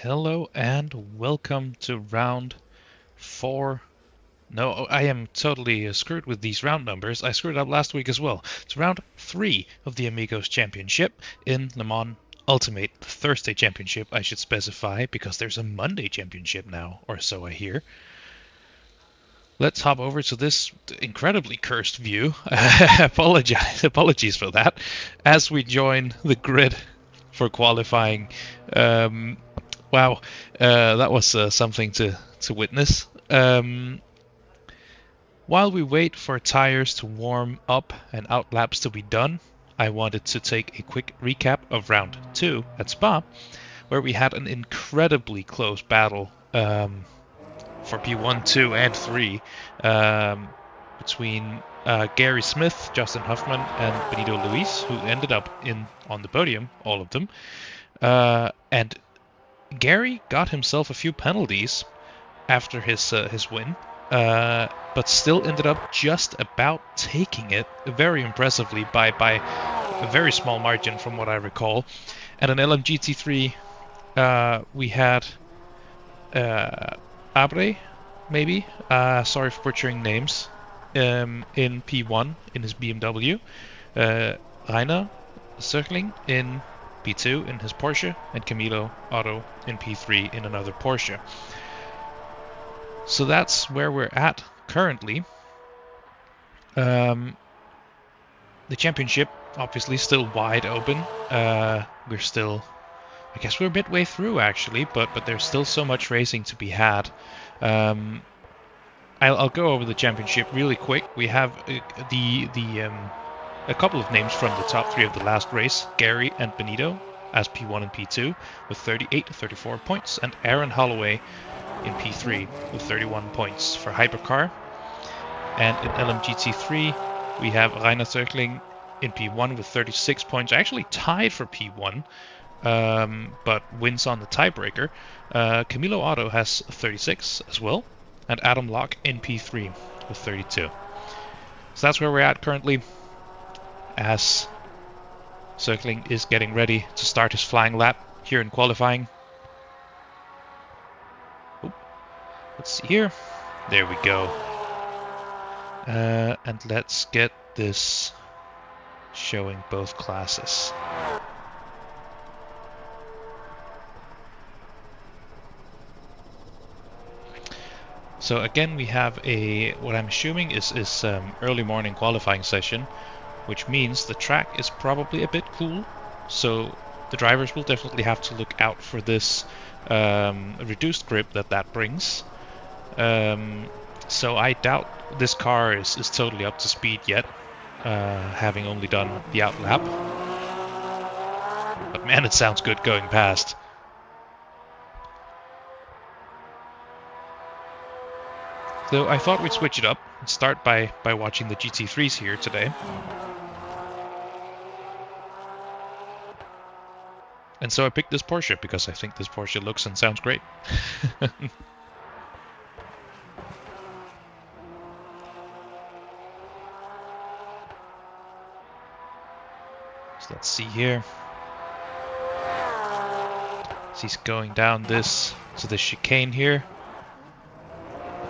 Hello and welcome to round 4. No, I am totally screwed with these round numbers. I screwed up last week as well. It's round 3 of the Amigos Championship in Le Mans Ultimate, the Thursday Championship, I should specify, because there's a Monday Championship now, or so I hear. Let's hop over to this incredibly cursed view. Apologies for that. As we join the grid for qualifying. Wow, that was something to witness. While we wait for tires to warm up and out laps to be done, I wanted to take a quick recap of round 2 at Spa, where we had an incredibly close battle for P1, 2, and 3 between Gary Smith, Justin Huffman, and Benito Luis, who ended up on the podium, all of them. And Gary got himself a few penalties after his win, but still ended up just about taking it very impressively by a very small margin from what I recall. And an LMGT3, we had Abre, maybe, sorry for butchering names, in P1 in his BMW, Rainer Circling in P2 in his Porsche, and Camilo Otto in P3 in another Porsche. So that's where we're at currently. The championship obviously still wide open. We're still, I guess we're midway through actually, but there's still so much racing to be had. I'll go over the championship really quick. We have a couple of names from the top 3 of the last race, Gary and Benito as P1 and P2 with 38 to 34 points, and Aaron Holloway in P3 with 31 points for Hypercar. And in LMGT3 we have Rainer Zögling in P1 with 36 points, actually tied for P1, but wins on the tiebreaker. Camilo Otto has 36 as well, and Adam Locke in P3 with 32. So that's where we're at currently, as Zögling is getting ready to start his flying lap here in qualifying. Oop. Let's see here. There we go. And let's get this showing both classes. So again, we have what I'm assuming is early morning qualifying session, which means the track is probably a bit cool. So the drivers will definitely have to look out for this reduced grip that brings. So I doubt this car is totally up to speed yet, having only done the out lap. But man, it sounds good going past. So I thought we'd switch it up and start by watching the GT3s here today. And so I picked this Porsche because I think this Porsche looks and sounds great. So let's see here. So he's going down this to the chicane here.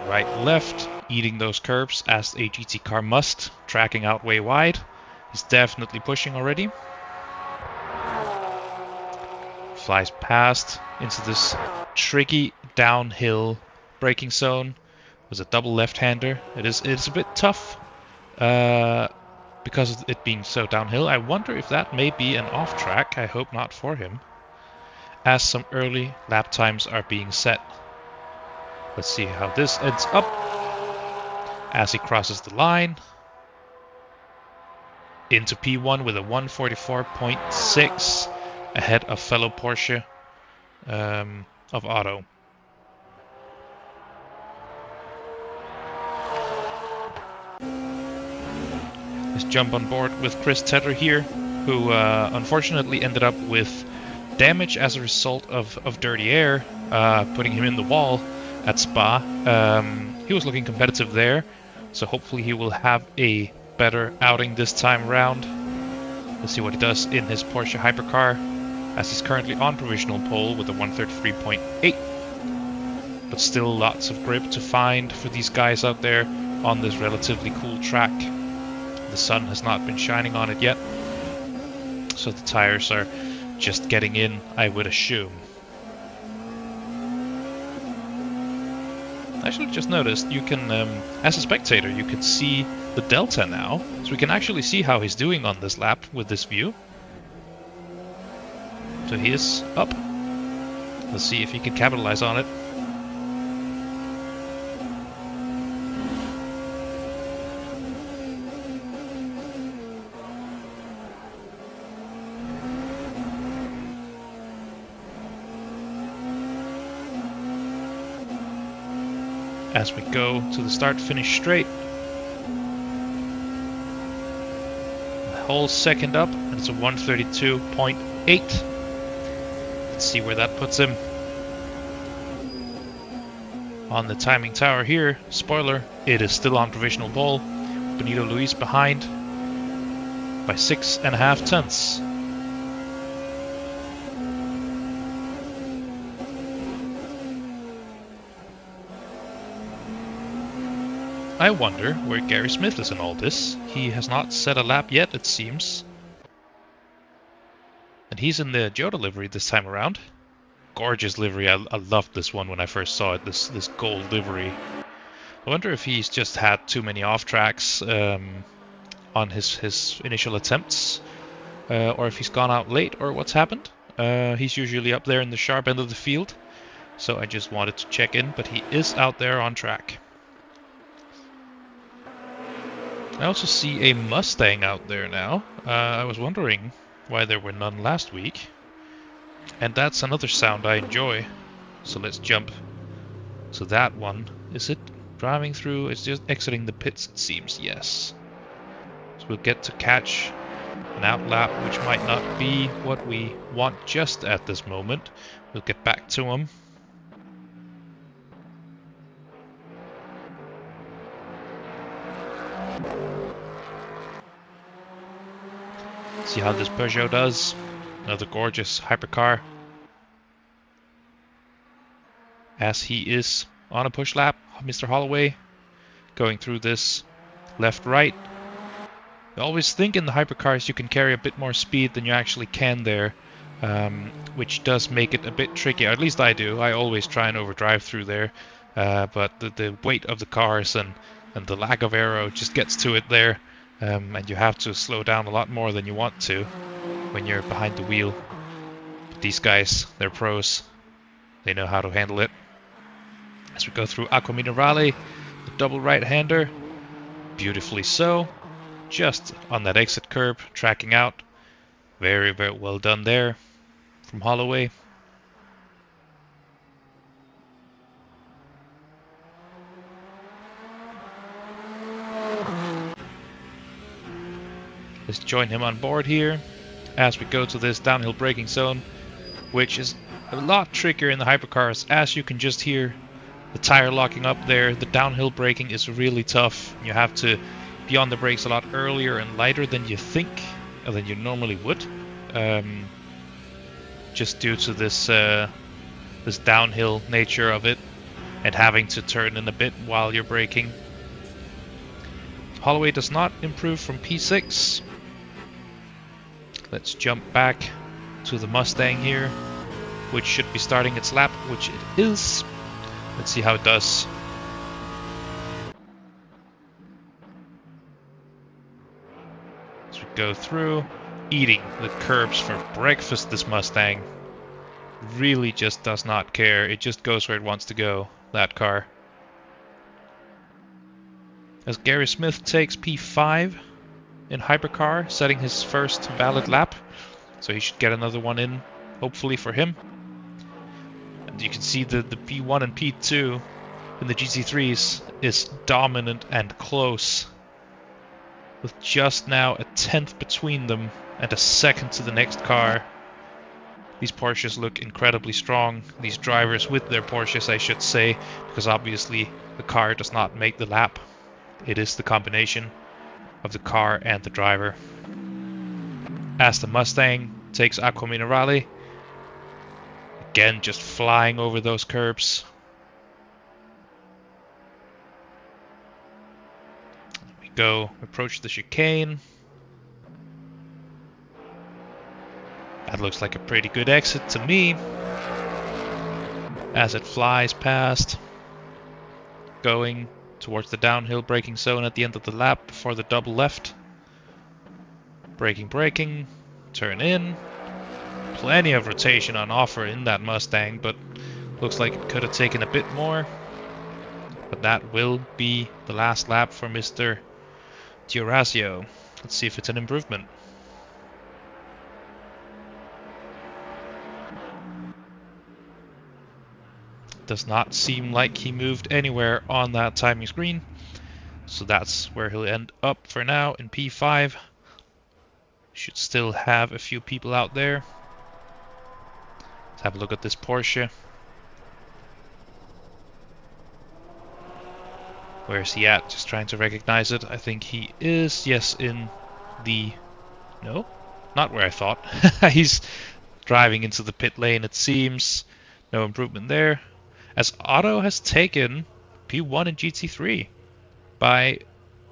Right, left, eating those curves as a GT car must, tracking out way wide. He's definitely pushing already. Flies past into this tricky downhill braking zone. Was a double left-hander. It's a bit tough because of it being so downhill. I wonder if that may be an off-track. I hope not for him, as some early lap times are being set. Let's see how this ends up as he crosses the line into P1 with a 144.6 ahead of fellow Porsche of Otto. Let's jump on board with Chris Tedder here, who unfortunately ended up with damage as a result of dirty air, putting him in the wall at Spa. He was looking competitive there, so hopefully he will have a better outing this time around. Let's see what he does in his Porsche Hypercar. as he's currently on provisional pole with a 133.8. But still lots of grip to find for these guys out there on this relatively cool track. The sun has not been shining on it yet, so the tires are just getting in, I would assume. I actually just noticed you can, as a spectator, you can see the delta now, so we can actually see how he's doing on this lap with this view. So he is up. Let's see if he can capitalize on it. As we go to the start-finish straight. The whole second up, and it's a 132.8. Let's see where that puts him. On the timing tower here, spoiler, it is still on provisional pole. Benito Luis behind by 6.5 tenths. I wonder where Gary Smith is in all this. He has not set a lap yet, it seems. And he's in the Jota livery this time around. Gorgeous livery. I loved this one when I first saw it, this gold livery. I wonder if he's just had too many off tracks on his initial attempts, or if he's gone out late, or what's happened. He's usually up there in the sharp end of the field, so I just wanted to check in, but he is out there on track. I also see a Mustang out there now. I was wondering why there were none last week. And that's another sound I enjoy. So let's jump. So that one, is it driving through? It's just exiting the pits, it seems, yes. So we'll get to catch an outlap, which might not be what we want just at this moment. We'll get back to him. See how this Peugeot does. Another gorgeous hypercar. As he is on a push lap, Mr. Holloway going through this left-right. I always think in the hypercars you can carry a bit more speed than you actually can there, which does make it a bit tricky. Or at least I do. I always try and overdrive through there, but the weight of the cars and the lack of aero just gets to it there. And you have to slow down a lot more than you want to when you're behind the wheel. But these guys, they're pros. They know how to handle it. As we go through Acqua Minerale, the double right-hander, beautifully so. Just on that exit curb, tracking out. Very, very well done there from Holloway. Let's join him on board here as we go to this downhill braking zone, which is a lot trickier in the hypercars, as you can just hear the tire locking up there. The downhill braking is really tough. You have to be on the brakes a lot earlier and lighter than you think, or than you normally would, just due to this this downhill nature of it, and having to turn in a bit while you're braking. Holloway does not improve from P6. Let's jump back to the Mustang here, which should be starting its lap, which it is. Let's see how it does. As we go through, eating the curbs for breakfast, this Mustang really just does not care. It just goes where it wants to go, that car. As Gary Smith takes P5 in hypercar, setting his first valid lap, so he should get another one in, hopefully for him. And you can see the P1 and P2 in the GT3s is dominant and close, with just now a tenth between them and a second to the next car. These Porsches look incredibly strong, these drivers with their Porsches, I should say, because obviously the car does not make the lap. It is the combination of the car and the driver. As the Mustang takes Acqua Minerale, Again, just flying over those curbs. We go, approach the chicane. That looks like a pretty good exit to me. As it flies past. Going towards the downhill braking zone at the end of the lap before the double left. Braking, turn in. Plenty of rotation on offer in that Mustang, but looks like it could have taken a bit more. But that will be the last lap for Mr. Diorasio. Let's see if it's an improvement. Does not seem like he moved anywhere on that timing screen. So that's where he'll end up for now in P5. Should still have a few people out there. Let's have a look at this Porsche. Where is he at? Just trying to recognize it. I think he is, yes, in the... No, not where I thought. He's driving into the pit lane, it seems. No improvement there. As Otto has taken P1 and GT3 by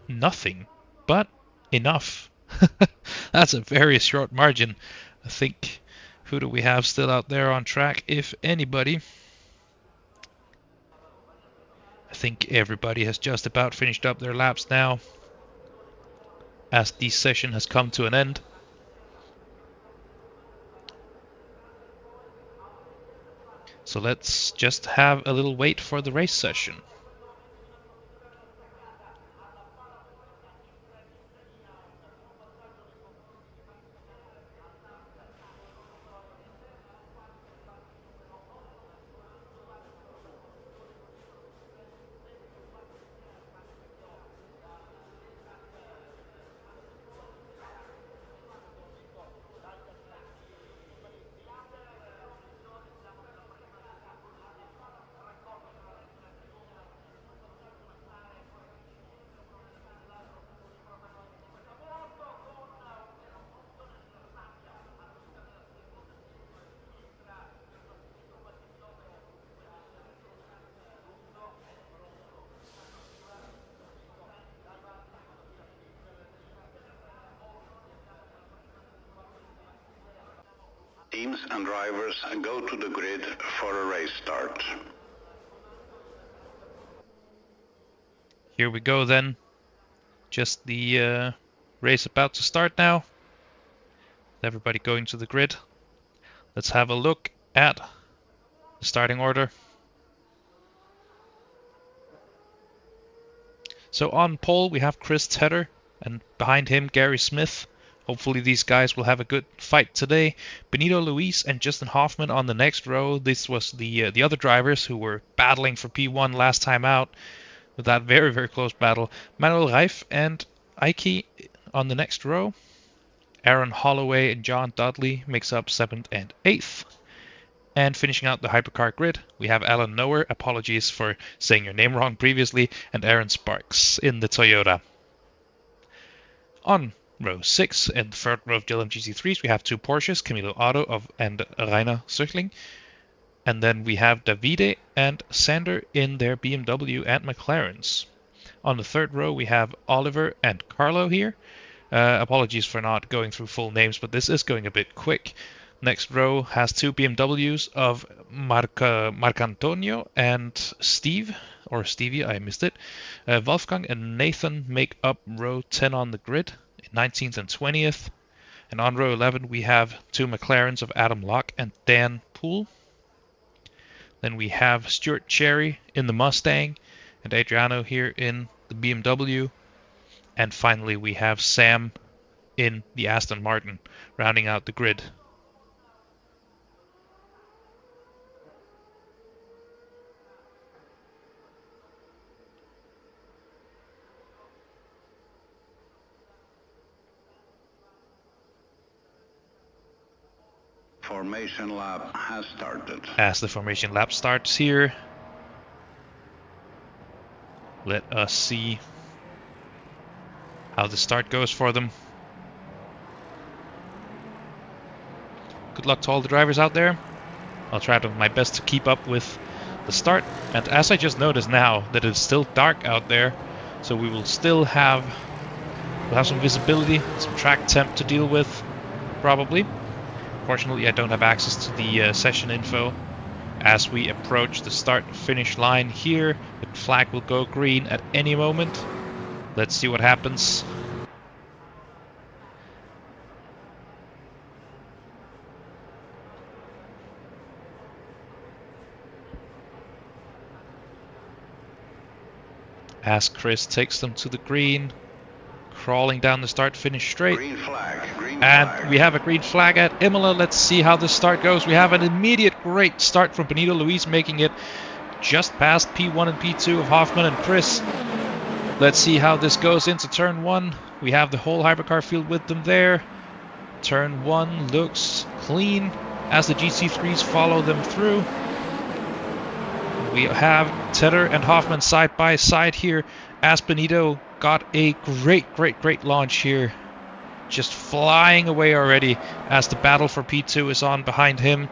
nothing, but enough. That's a very short margin. I think, who do we have still out there on track, if anybody? I think everybody has just about finished up their laps now, as the session has come to an end. So let's just have a little wait for the race session. Teams and drivers go to the grid for a race start. Here we go then. Just the race about to start now. Everybody going to the grid. Let's have a look at the starting order. So on pole we have Chris Tedder, and behind him Gary Smith. Hopefully these guys will have a good fight today. Benito Luis and Justin Hoffman on the next row. This was the other drivers who were battling for P1 last time out, with that very, very close battle. Manuel Reif and Ike on the next row. Aaron Holloway and John Dudley makes up 7th and 8th. And finishing out the hypercar grid, we have Alan Noer, apologies for saying your name wrong previously, and Aaron Sparks in the Toyota. On row 6 and third row of the LMGC3s, we have two Porsches, Camilo Otto and Rainer Söchling. And then we have Davide and Sander in their BMW and McLarens. On the third row, we have Oliver and Carlo here. Apologies for not going through full names, but this is going a bit quick. Next row has two BMWs of Marcantonio and Steve, or Stevie, I missed it. Wolfgang and Nathan make up row 10 on the grid, 19th and 20th. And on row 11 we have two McLarens of Adam Locke and Dan Poole. Then we have Stuart Cherry in the Mustang and Adriano here in the BMW. And finally we have Sam in the Aston Martin, rounding out the grid. Formation lap has started. As the formation lap starts here, let us see how the start goes for them. Good luck to all the drivers out there. I'll try my best to keep up with the start. And as I just noticed now that it's still dark out there, so we will still have some visibility, some track temp to deal with, probably. Fortunately, I don't have access to the session info. As we approach the start-finish line here, the flag will go green at any moment. Let's see what happens. As Chris takes them to the green, crawling down the start-finish straight. Green flag, and we have a green flag at Imola. Let's see how this start goes. We have an immediate great start from Benito Luis, making it just past P1 and P2 of Hoffman and Chris. Let's see how this goes into turn 1. We have the whole hypercar field with them there. Turn 1 looks clean as the GC3s follow them through. We have Tedder and Hoffman side by side here as Benito got a great launch here. Just flying away already as the battle for P2 is on behind him.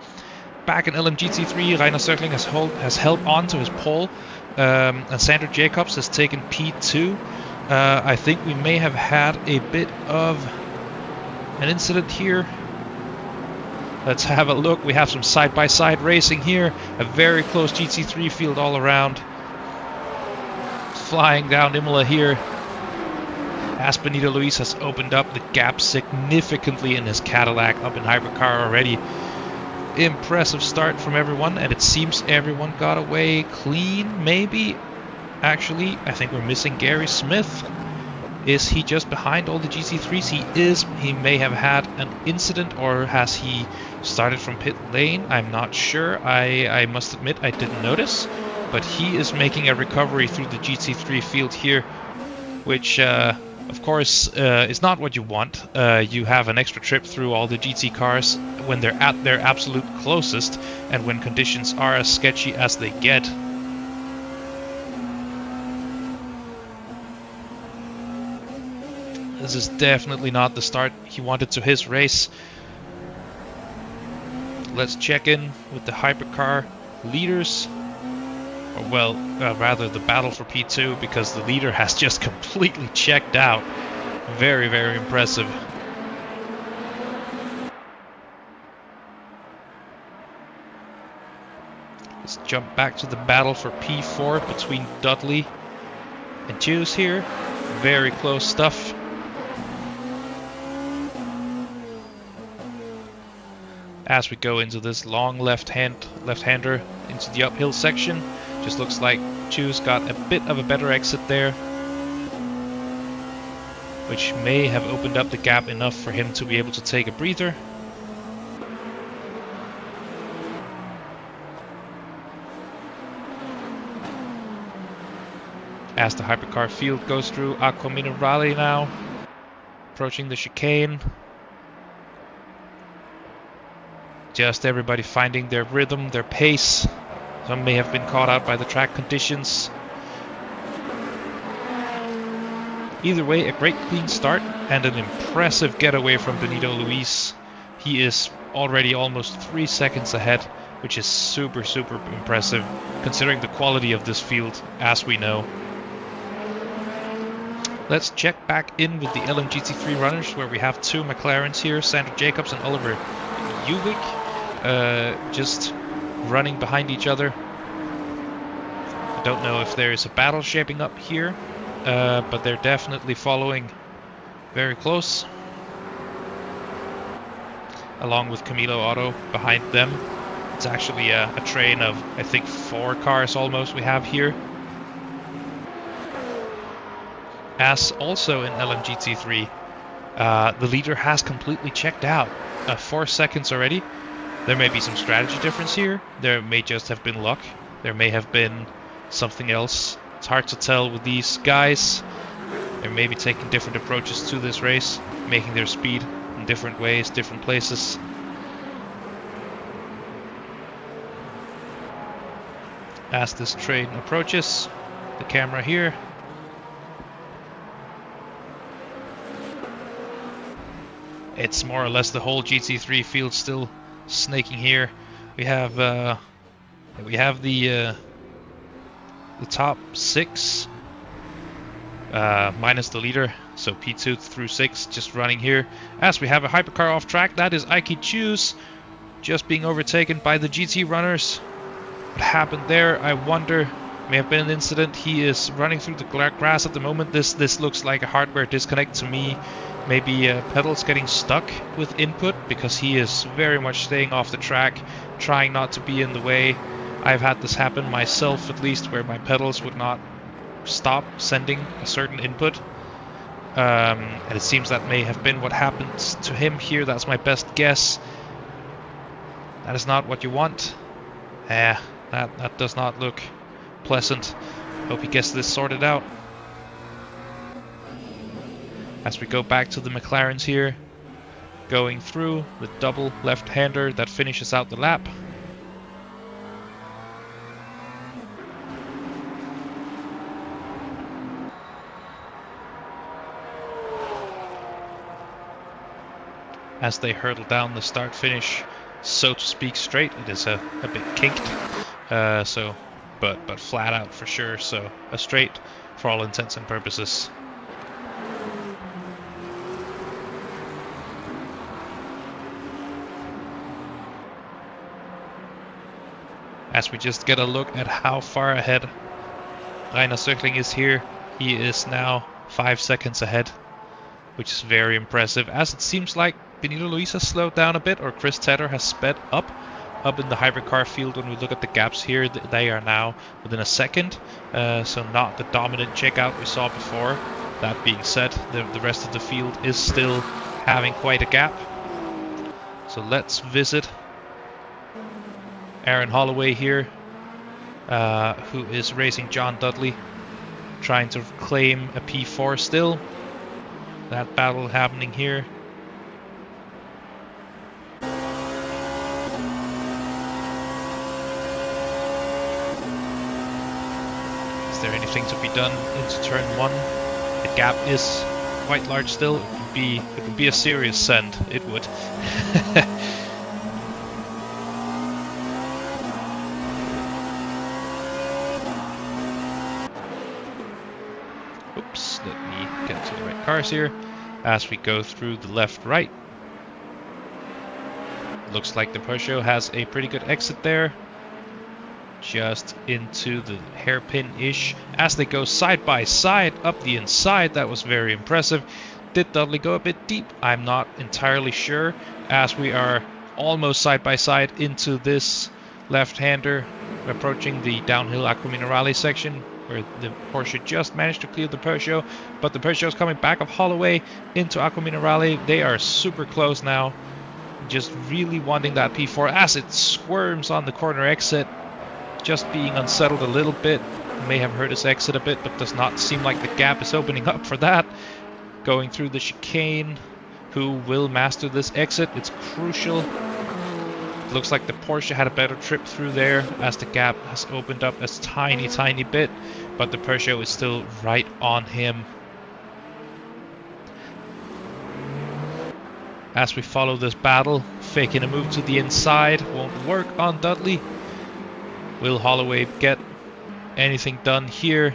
Back in LMGT3, Rainer Söckling has held on to his pole, and Sandro Jacobs has taken P2. I think we may have had a bit of an incident here. Let's have a look. We have some side-by-side racing here. A very close GT3 field all around. Flying down Imola here. As Benito Luis has opened up the gap significantly in his Cadillac up in hypercar already. Impressive start from everyone, and it seems everyone got away clean, maybe. Actually, I think we're missing Gary Smith. Is he just behind all the GC3s? He is. He may have had an incident, or has he started from pit lane? I'm not sure. I must admit I didn't notice. But he is making a recovery through the GC3 field here, which of course is not what you want. You have an extra trip through all the GT cars when they're at their absolute closest and when conditions are as sketchy as they get. This is definitely not the start he wanted to his race. Let's check in with the hypercar leaders. Or well, rather the battle for P2, because the leader has just completely checked out. Very impressive. Let's jump back to the battle for P4 between Dudley and Juice here. Very close stuff. As we go into this long left-hander into the uphill section, just looks like Juice got a bit of a better exit there, which may have opened up the gap enough for him to be able to take a breather. As the hypercar field goes through Acqua Minerale now, approaching the chicane. Just everybody finding their rhythm, their pace. Some may have been caught out by the track conditions. Either way, a great clean start and an impressive getaway from Benito Luis. He is already almost 3 seconds ahead, which is super impressive considering the quality of this field, as we know. Let's check back in with the LMGT3 runners, where we have 2 McLarens here, Sandro Jacobs and Oliver Uwick. Just running behind each other. I don't know if there is a battle shaping up here, but they're definitely following very close. Along with Camilo Otto behind them. It's actually a train of, I think, 4 cars almost we have here. As also in LMGT3, the leader has completely checked out. 4 seconds already. There may be some strategy difference here. There may just have been luck. There may have been something else. It's hard to tell with these guys. They may be taking different approaches to this race, making their speed in different ways, different places. As this train approaches, the camera here. It's more or less the whole GT3 field still snaking here. We have the top 6 minus the leader, so P2 through 6 just running here. As we have a hypercar off track, that is Ike Choose just being overtaken by the GT runners. What happened there, I wonder? May have been an incident. He is running through the grass at the moment. This looks like a hardware disconnect to me. Maybe pedals getting stuck with input, because he is very much staying off the track, trying not to be in the way. I've had this happen myself, at least, where my pedals would not stop sending a certain input. And it seems that may have been what happened to him here. That's my best guess. That is not what you want. That does not look pleasant. Hope he gets this sorted out. As we go back to the McLarens here, going through the double left-hander that finishes out the lap. As they hurtle down the start-finish, so to speak, straight. It is a bit kinked, but flat out for sure. So a straight for all intents and purposes. As we just get a look at how far ahead Rainer Söckling is here, he is now 5 seconds ahead, which is very impressive. As it seems like Benito Luis has slowed down a bit, or Chris Tedder has sped up in the hypercar field. When we look at the gaps here, they are now within a second, so not the dominant checkout we saw before. That being said, the rest of the field is still having quite a gap. So let's visit Aaron Holloway here, who is racing John Dudley, trying to claim a P4 still. That battle happening here. Is there anything to be done into turn 1? The gap is quite large still. It would be a serious send. It would. Oops, let me get to the right cars here. As we go through the left-right. Looks like the Peugeot has a pretty good exit there. Just into the hairpin-ish. As they go side by side up the inside, that was very impressive. Did Dudley go a bit deep? I'm not entirely sure. As we are almost side by side into this left-hander, approaching the downhill Acqua Minerale section, where the Porsche just managed to clear the Peugeot, but the Peugeot is coming back of Holloway into Acqua Minerale. They are super close now, just really wanting that P4 as it squirms on the corner exit, just being unsettled a little bit. May have hurt his exit a bit, but does not seem like the gap is opening up for that. Going through the chicane, who will master this exit? It's crucial. It looks like the Porsche had a better trip through there, as the gap has opened up a tiny bit, but the Peugeot is still right on him. As we follow this battle, faking a move to the inside won't work on Dudley. Will Holloway get anything done here?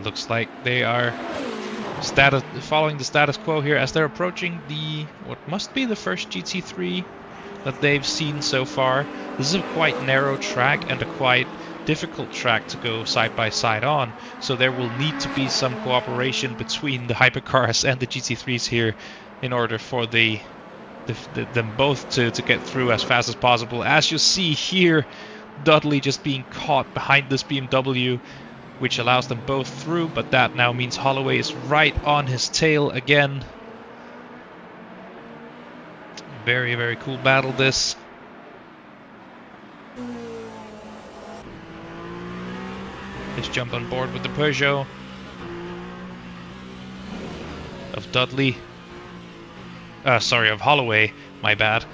Looks like they are following the status quo here as they're approaching what must be the first GT3 that they've seen so far. This is a quite narrow track and a quite difficult track to go side by side on, so there will need to be some cooperation between the hypercars and the GT3s here in order for them both to get through as fast as possible. As you see here, Dudley just being caught behind this BMW, which allows them both through, but that now means Holloway is right on his tail again. Very, very cool battle this. Just jump on board with the Peugeot of Dudley. Of Holloway, my bad.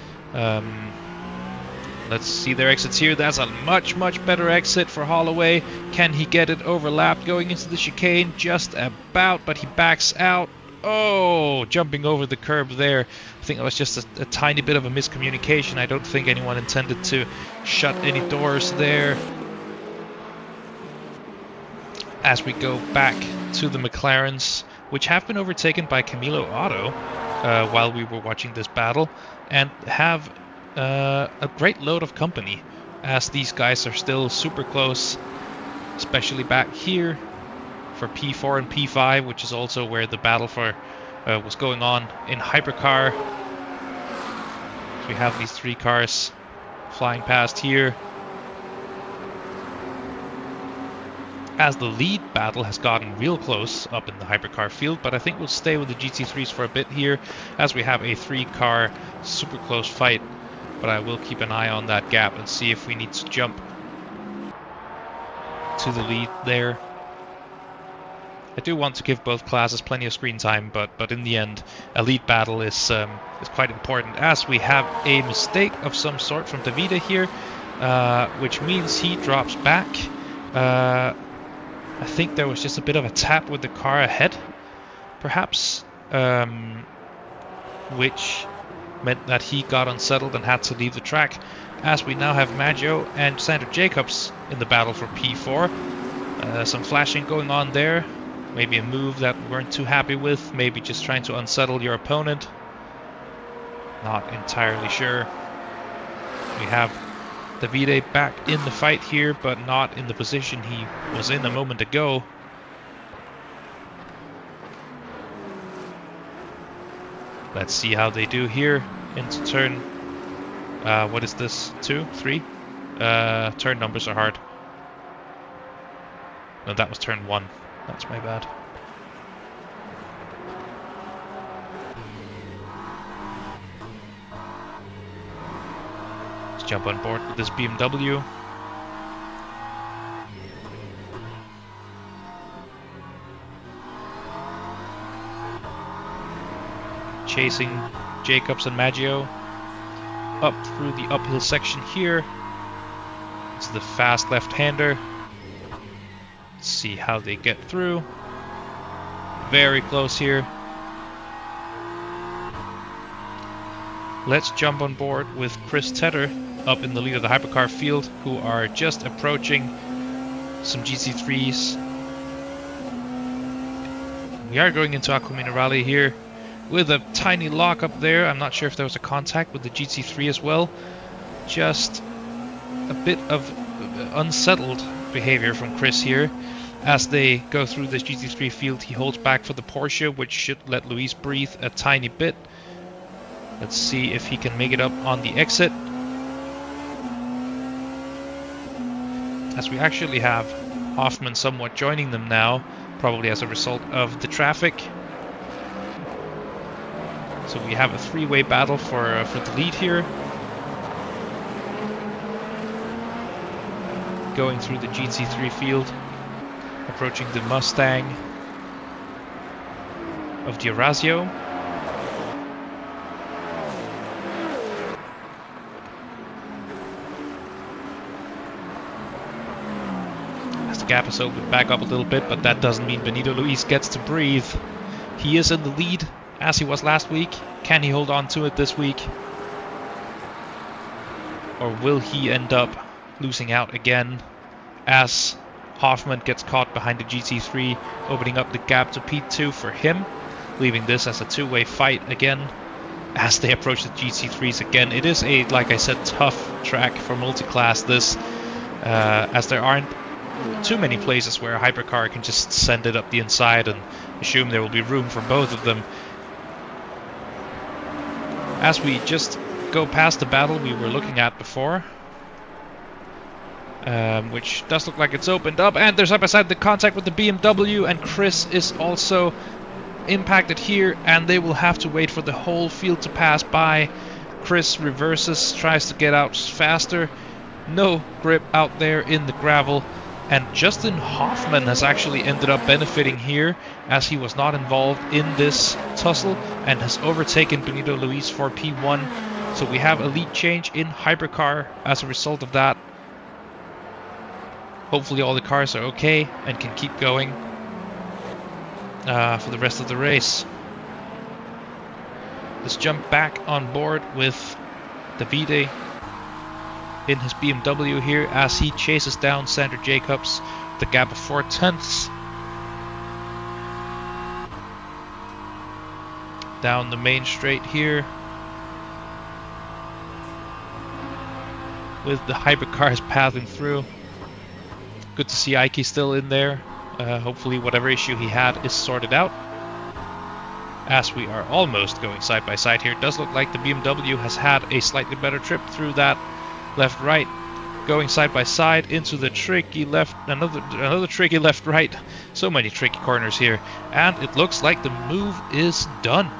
Let's see their exits here. That's a much better exit for Holloway. Can he get it overlapped going into the chicane? Just about, but he backs out. Oh, jumping over the curb there. I think it was just a tiny bit of a miscommunication. I don't think anyone intended to shut any doors there. As we go back to the McLarens, which have been overtaken by Camilo Otto while we were watching this battle, and have a great load of company, as these guys are still super close, especially back here for P4 and P5, which is also where the battle for was going on in hypercar. So we have these three cars flying past here, as the lead battle has gotten real close up in the hypercar field, but I think we'll stay with the GT3s for a bit here, as we have a three-car super close fight. But I will keep an eye on that gap and see if we need to jump to the lead there. I do want to give both classes plenty of screen time, but in the end, a lead battle is quite important, as we have a mistake of some sort from Davide here, which means he drops back. I think there was just a bit of a tap with the car ahead, perhaps, which meant that he got unsettled and had to leave the track, as we now have Maggio and Sandro Jacobs in the battle for P4. Some flashing going on there, maybe a move that we weren't too happy with, maybe just trying to unsettle your opponent. Not entirely sure. We have Davide back in the fight here, but not in the position he was in a moment ago. Let's see how they do here into turn, what is this, 2, 3? Turn numbers are hard. No, that was turn 1. That's my bad. Let's jump on board with this BMW. Chasing Jacobs and Maggio up through the uphill section here. It's the fast left-hander. Let's see how they get through. Very close here. Let's jump on board with Chris Tedder up in the lead of the hypercar field, who are just approaching some GT3s. We are going into Aqua Minerale here with a tiny lock up there. I'm not sure if there was a contact with the GT3 as well. Just a bit of unsettled behavior from Chris here. As they go through this GT3 field, he holds back for the Porsche, which should let Luis breathe a tiny bit. Let's see if he can make it up on the exit. As we actually have Hoffman somewhat joining them now, probably as a result of the traffic. So we have a three-way battle for the lead here. Going through the GT3 field, approaching the Mustang of the Orazio. As the gap is opened back up a little bit, but that doesn't mean Benito Luis gets to breathe. He is in the lead, as he was last week. Can he hold on to it this week? Or will he end up losing out again, as Hoffman gets caught behind the GT3, opening up the gap to P2 for him, leaving this as a two-way fight again as they approach the GT3s again. It is a, like I said, tough track for multiclass this, as there aren't too many places where a hypercar can just send it up the inside and assume there will be room for both of them. As we just go past the battle we were looking at before, which does look like it's opened up, and there's up beside the contact with the BMW, and Chris is also impacted here, and they will have to wait for the whole field to pass by. Chris reverses, tries to get out faster, no grip out there in the gravel, and Justin Hoffman has actually ended up benefiting here, as he was not involved in this tussle and has overtaken Benito Luis for P1. So we have a lead change in hypercar as a result of that. Hopefully all the cars are okay and can keep going for the rest of the race. Let's jump back on board with Davide in his BMW here as he chases down Sander Jacobs, the gap of 4/10. Down the main straight here, with the hypercars pathing through. Good to see Ike still in there. Hopefully whatever issue he had is sorted out. As we are almost going side by side here, it does look like the BMW has had a slightly better trip through that left-right, going side by side into the tricky left, another tricky left-right. So many tricky corners here, and it looks like the move is done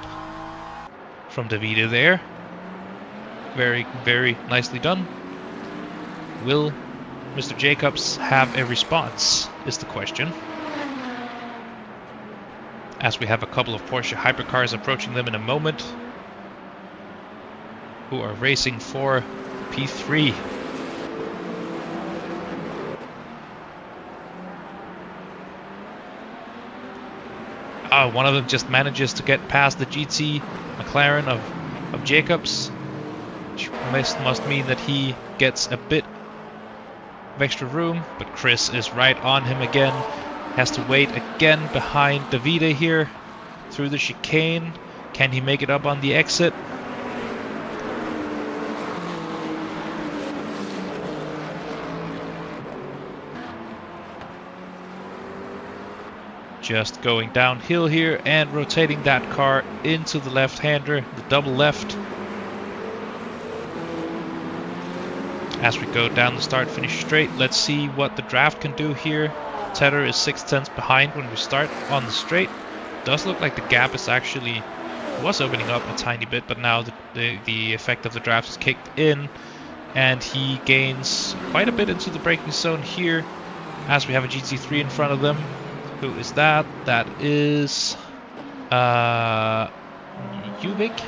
from Davide there. Very, very nicely done. Will Mr. Jacobs have a response, is the question. As we have a couple of Porsche hypercars approaching them in a moment, who are racing for P3. One of them just manages to get past the GT McLaren of Jacobs, which must mean that he gets a bit of extra room, but Chris is right on him again. Has to wait again behind Davide here through the chicane. Can he make it up on the exit? Just going downhill here and rotating that car into the left-hander, the double left. As we go down the start-finish straight, let's see what the draft can do here. Tedder is 6/10 behind when we start on the straight. Does look like the gap is actually was opening up a tiny bit, but now the effect of the draft is kicked in, and he gains quite a bit into the braking zone here as we have a GT3 in front of them. Who is that? That is Ubik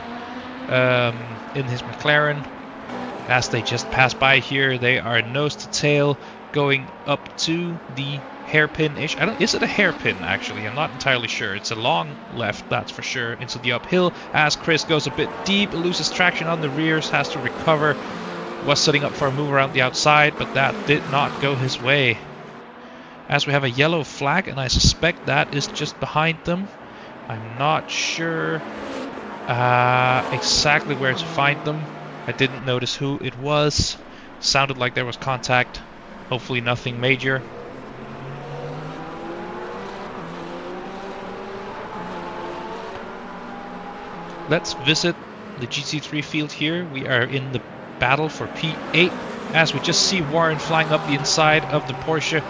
in his McLaren. As they just pass by here, they are nose to tail going up to the hairpin-ish. Is it a hairpin actually? I'm not entirely sure. It's a long left, that's for sure, into the uphill. As Chris goes a bit deep, loses traction on the rears, has to recover. Was setting up for a move around the outside, but that did not go his way. As we have a yellow flag, and I suspect that is just behind them. I'm not sure exactly where to find them. I didn't notice who it was. Sounded like there was contact. Hopefully nothing major. Let's visit the GT3 field here. We are in the battle for P8 as we just see Warren flying up the inside of the Porsche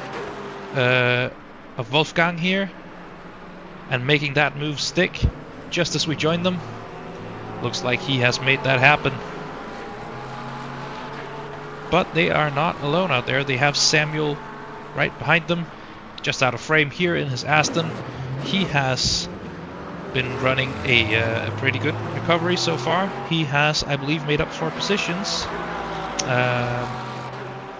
of Wolfgang here and making that move stick just as we join them. Looks like he has made that happen. But they are not alone out there. They have Samuel right behind them, just out of frame here in his Aston. He has been running a pretty good recovery so far. He has, I believe, made up 4 positions.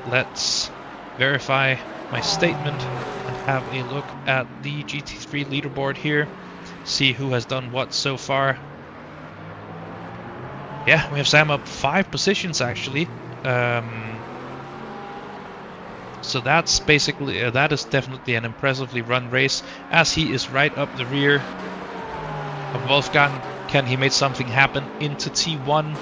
Let's verify my statement and have a look at the GT3 leaderboard here. See who has done what so far. Yeah, we have Sam up 5 positions actually. So that's basically, that is definitely an impressively run race, as he is right up the rear of Wolfgang. Can he make something happen into T1?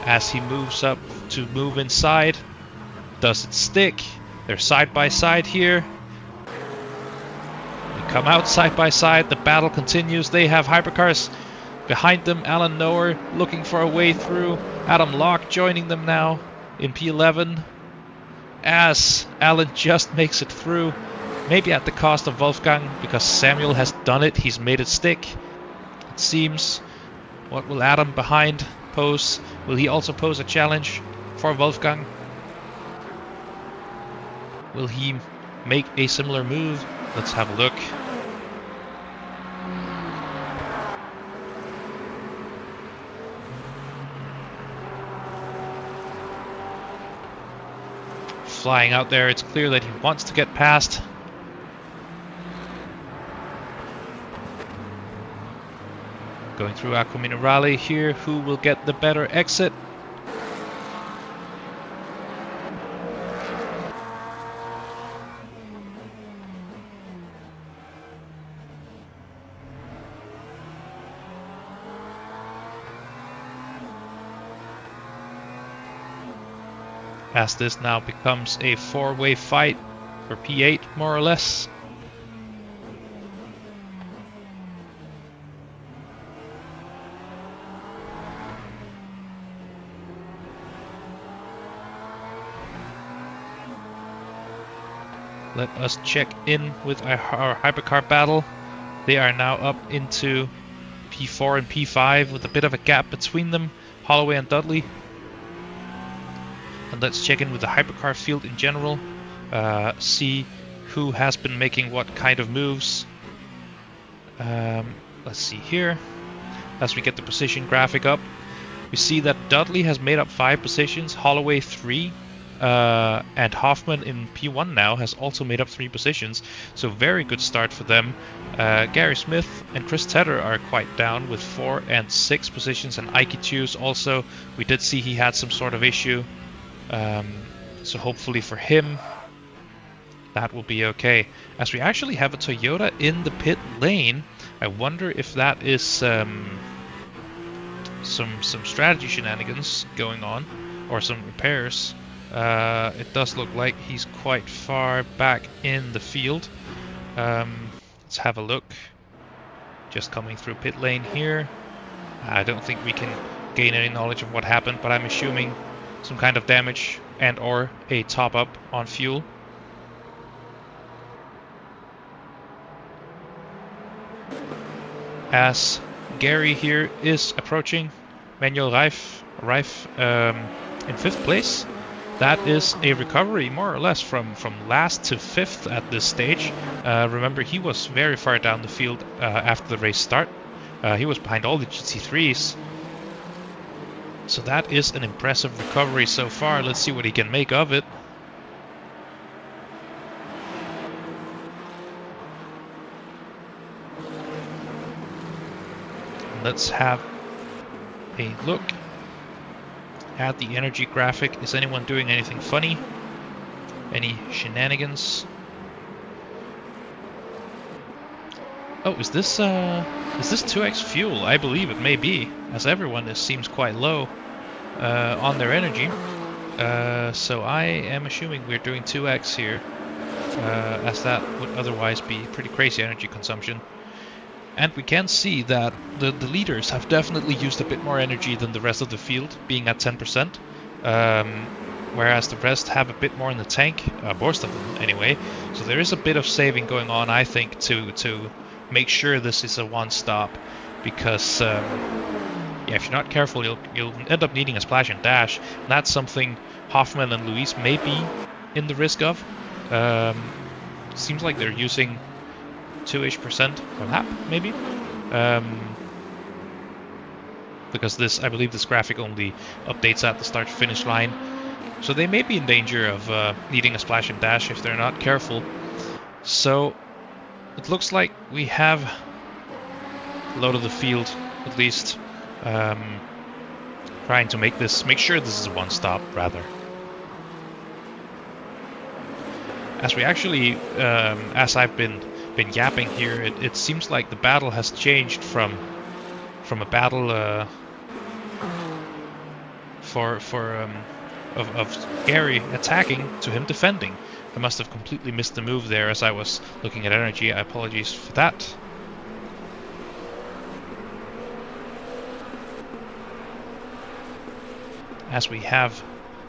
As he moves up to move inside, does it stick? They're side by side here. They come out side by side, the battle continues. They have hypercars behind them. Alan Noer looking for a way through. Adam Locke joining them now in P11. As Alan just makes it through, maybe at the cost of Wolfgang, because Samuel has done it. He's made it stick, it seems. What will Adam behind pose? Will he also pose a challenge for Wolfgang? Will he make a similar move? Let's have a look. Flying out there, it's clear that he wants to get past. Going through Aqua Minerale here, who will get the better exit? As this now becomes a four-way fight for P8, more or less. Let us check in with our hypercar battle. They are now up into P4 and P5 with a bit of a gap between them, Holloway and Dudley. And let's check in with the hypercar field in general, see who has been making what kind of moves. Let's see here. As we get the position graphic up, we see that Dudley has made up 5 positions, Holloway 3, and Hoffman in P1 now has also made up 3 positions, so very good start for them. Gary Smith and Chris Tedder are quite down with 4 and 6 positions, and Ike Hughes also, we did see he had some sort of issue, so hopefully for him that will be okay. As we actually have a Toyota in the pit lane, I wonder if that is some strategy shenanigans going on, or some repairs. It does look like he's quite far back in the field. Let's have a look. Just coming through pit lane here. I don't think we can gain any knowledge of what happened, but I'm assuming some kind of damage and or a top up on fuel. As Gary here is approaching Manuel Reif in 5th place. That is a recovery more or less from last to 5th at this stage. Remember, he was very far down the field after the race start. He was behind all the GT3s. So that is an impressive recovery so far. Let's see what he can make of it. Let's have a look at the energy graphic. Is anyone doing anything funny? Any shenanigans? Oh, is this 2x fuel? I believe it may be, as everyone seems quite low on their energy. So I am assuming we're doing 2x here, as that would otherwise be pretty crazy energy consumption. And we can see that the leaders have definitely used a bit more energy than the rest of the field, being at 10%, whereas the rest have a bit more in the tank, most of them anyway. So there is a bit of saving going on, I think, to make sure this is a one-stop, because yeah, if you're not careful, you'll end up needing a splash and dash. And that's something Hoffman and Luis may be in the risk of. Seems like they're using 2-ish% per lap, maybe, because this, I believe this graphic only updates at the start-finish line, so they may be in danger of needing a splash and dash if they're not careful. So it looks like we have a lot of the field, at least, trying to make sure this is a one-stop, rather. As we actually, as I've been yapping here, it seems like the battle has changed from a battle of Gary attacking to him defending. I must have completely missed the move there as I was looking at energy. I apologize for that. As we have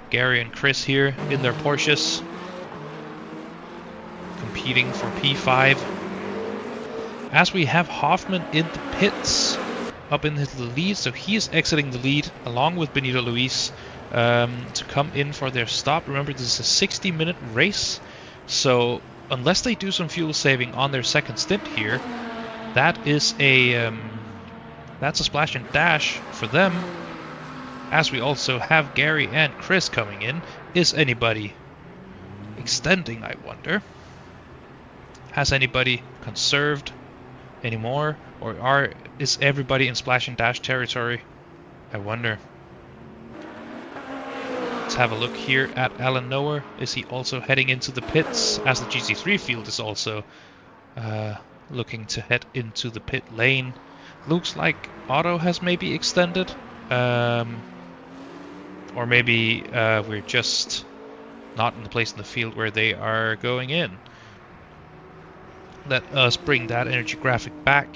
Gary and Chris here in their Porsches, competing for P5. As we have Hoffman in the pits, up in the lead, so he is exiting the lead along with Benito Luis to come in for their stop. Remember, this is a 60-minute race, so unless they do some fuel saving on their second stint here, that is that's a splash and dash for them. As we also have Gary and Chris coming in. Is anybody extending, I wonder? Has anybody conserved anymore, Or is everybody in splash and dash territory? I wonder. Let's have a look here at Alan Noah. Is he also heading into the pits, as the GT3 field is also looking to head into the pit lane? Looks like Otto has maybe extended, or maybe we're just not in the place in the field where they are going in. Let us bring that energy graphic back,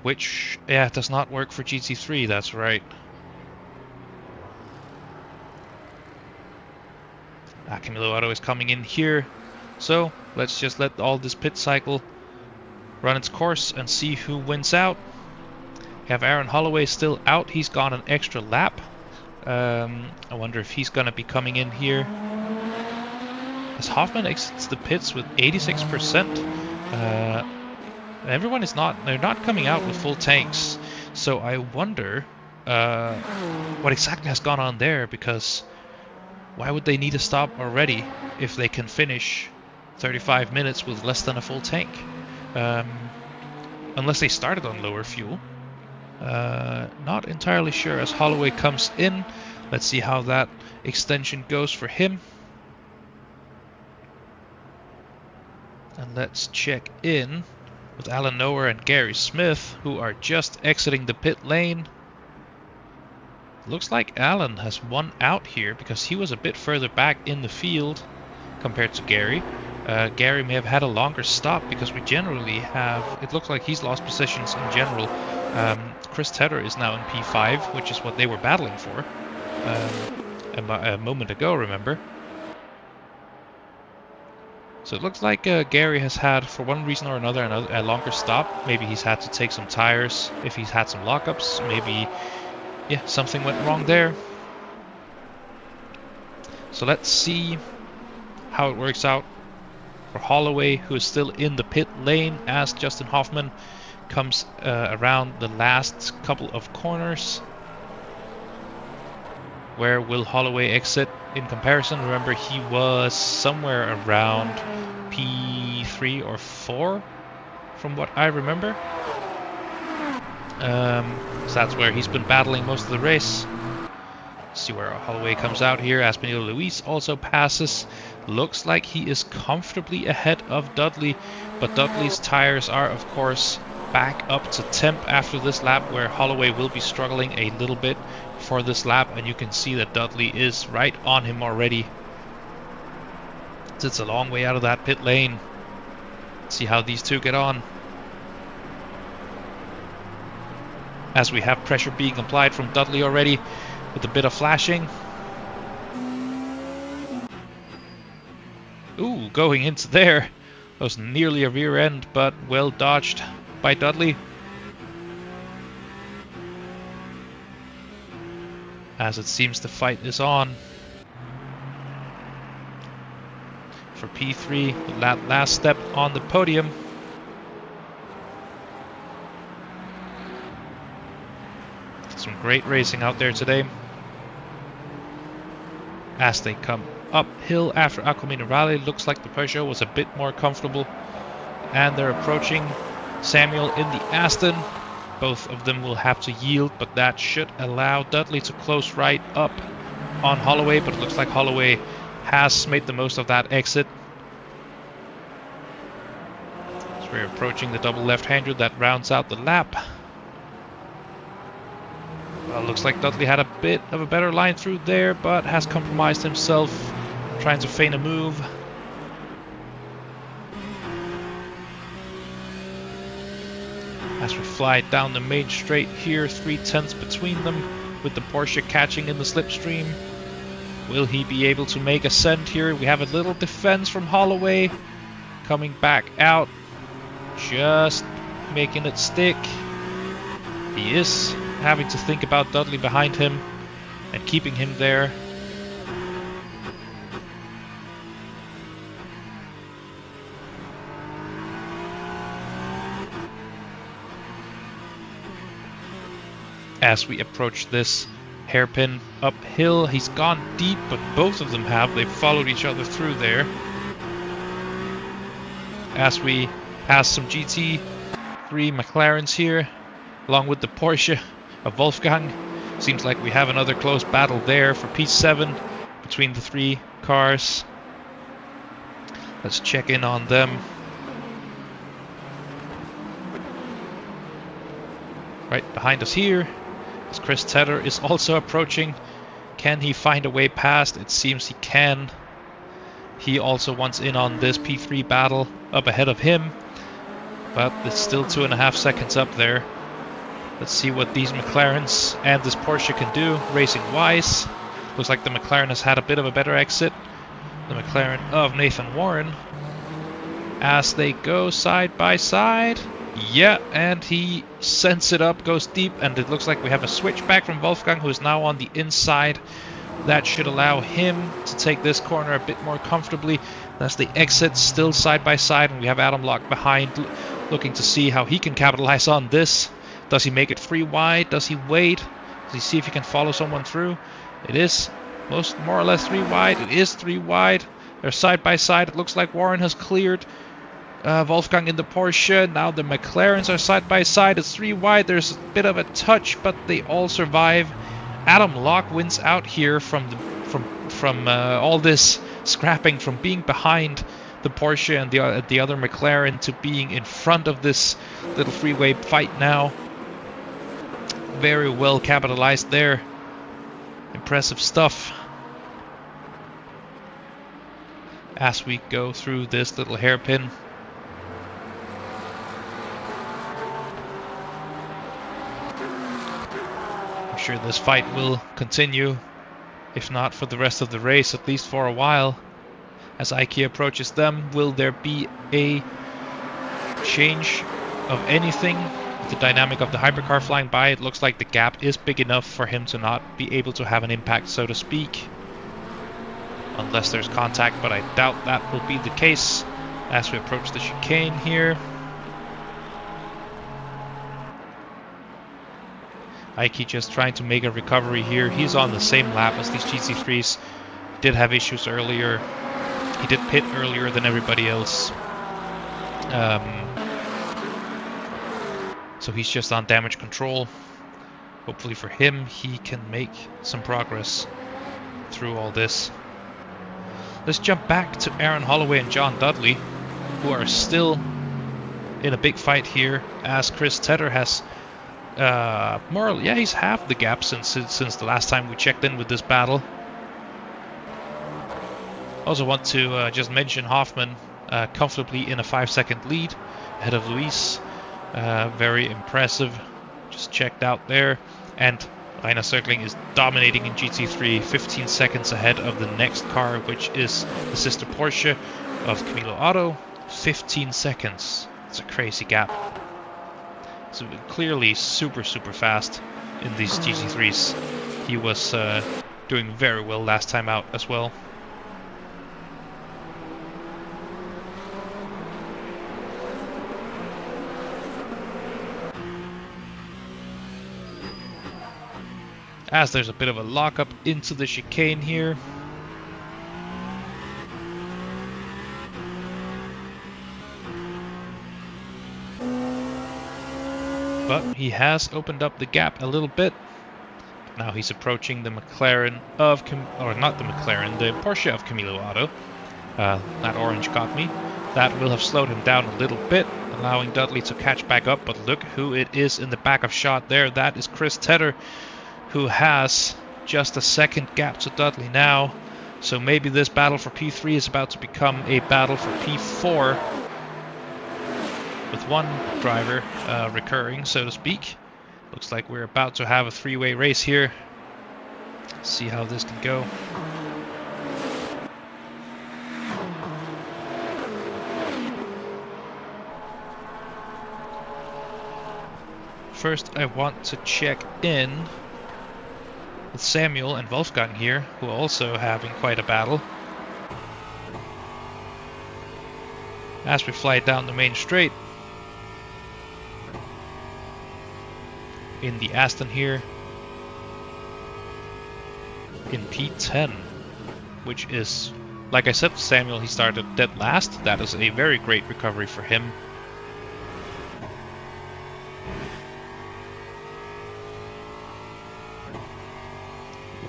which, yeah, does not work for GT3, that's right. Camilo Otto is coming in here, so let's just let all this pit cycle run its course and see who wins out. We have Aaron Holloway still out. He's gone an extra lap. I wonder if he's gonna be coming in here. As Hoffman exits the pits with 86%, everyone is they're not coming out with full tanks. So I wonder what exactly has gone on there, because why would they need to stop already if they can finish 35 minutes with less than a full tank? Unless they started on lower fuel. Not entirely sure. As Holloway comes in, let's see how that extension goes for him. And let's check in with Alan Noah and Gary Smith, who are just exiting the pit lane. Looks like Alan has won out here because he was a bit further back in the field compared to Gary. Gary may have had a longer stop because we generally have... It looks like he's lost positions in general. Chris Tedder is now in P5, which is what they were battling for a moment ago, remember? So it looks like Gary has had, for one reason or another, a longer stop. Maybe he's had to take some tires, if he's had some lockups, maybe... Yeah, something went wrong there. So let's see how it works out for Holloway, who is still in the pit lane as Justin Hoffman comes around the last couple of corners. Where will Holloway exit in comparison? Remember, he was somewhere around P3 or 4 from what I remember. So that's where he's been battling most of the race. See where Holloway comes out here as Benito Luis also passes. Looks like he is comfortably ahead of Dudley, but Dudley's tires are of course back up to temp after this lap, where Holloway will be struggling a little bit for this lap, and you can see that Dudley is right on him already. It's a long way out of that pit lane. Let's see how these two get on. As we have pressure being applied from Dudley already with a bit of flashing. Ooh, going into there. That was nearly a rear end, but well dodged by Dudley. As it seems the fight is on. For P3, that last step on the podium. Some great racing out there today. As they come uphill after Aqua Minerale, looks like the Peugeot was a bit more comfortable. And they're approaching Samuel in the Aston. Both of them will have to yield, but that should allow Dudley to close right up on Holloway. But it looks like Holloway has made the most of that exit. So we're approaching the double left-hander that rounds out the lap. Well, looks like Dudley had a bit of a better line through there, but has compromised himself, trying to feign a move. As we fly down the main straight here, 3/10 between them, with the Porsche catching in the slipstream. Will he be able to make ascent here? We have a little defense from Holloway, coming back out, just making it stick. He is having to think about Dudley behind him and keeping him there. As we approach this hairpin uphill, he's gone deep, but both of them have. They've followed each other through there. As we pass some GT three McLarens here, along with the Porsche of Wolfgang. Seems like we have another close battle there for P7 between the three cars. Let's check in on them. Right behind us here, as Chris Tedder is also approaching. Can he find a way past? It seems he can. He also wants in on this P3 battle up ahead of him, but it's still 2.5 seconds up there. Let's see what these McLarens and this Porsche can do, racing-wise. Looks like the McLaren has had a bit of a better exit. The McLaren of Nathan Warren, as they go side by side. Yeah, and he sends it up, goes deep, and it looks like we have a switch back from Wolfgang, who is now on the inside. That should allow him to take this corner a bit more comfortably. That's the exit, still side by side, and we have Adam Locke behind, looking to see how he can capitalize on this. Does he make it 3 wide? Does he wait? Does he see if he can follow someone through? It is more or less 3 wide. It is 3 wide. They're side by side. It looks like Warren has cleared Wolfgang in the Porsche. Now the McLarens are side by side. It's 3 wide. There's a bit of a touch, but they all survive. Adam Locke wins out here from all this scrapping, from being behind the Porsche and the other McLaren to being in front of this little freeway fight now. Very well capitalized there. Impressive stuff. As we go through this little hairpin. I'm sure this fight will continue, if not for the rest of the race, at least for a while. As Ike approaches them, will there be a change of anything? The dynamic of the hypercar flying by, it looks like the gap is big enough for him to not be able to have an impact, so to speak. Unless there's contact, but I doubt that will be the case as we approach the chicane here. Ike just trying to make a recovery here. He's on the same lap as these GT3s. Did have issues earlier. He did pit earlier than everybody else. So he's just on damage control. Hopefully for him, he can make some progress through all this. Let's jump back to Aaron Holloway and John Dudley, who are still in a big fight here, as Chris Tedder has he's halved the gap since the last time we checked in with this battle. Also want to just mention Hoffman comfortably in a 5-second lead ahead of Luis. Very impressive. Just checked out there. And Reiner Circling is dominating in GT3, 15 seconds ahead of the next car, which is the sister Porsche of Camilo Otto. 15 seconds. It's a crazy gap. So clearly super fast in these GT3s. He was doing very well last time out as well. As there's a bit of a lockup into the chicane here. But he has opened up the gap a little bit. Now he's approaching the McLaren of, the Porsche of Camilo Otto. That orange got me. That will have slowed him down a little bit, allowing Dudley to catch back up. But look who it is in the back of shot there. That is Chris Tedder, who has just a second gap to Dudley now. So maybe this battle for P3 is about to become a battle for P4, with one driver recurring, so to speak. Looks like we're about to have a three-way race here. Let's see how this can go. First, I want to check in with Samuel and Wolfgang here, who are also having quite a battle. As we fly down the main straight, in the Aston here, in P10, which is, like I said, Samuel, he started dead last. That is a very great recovery for him.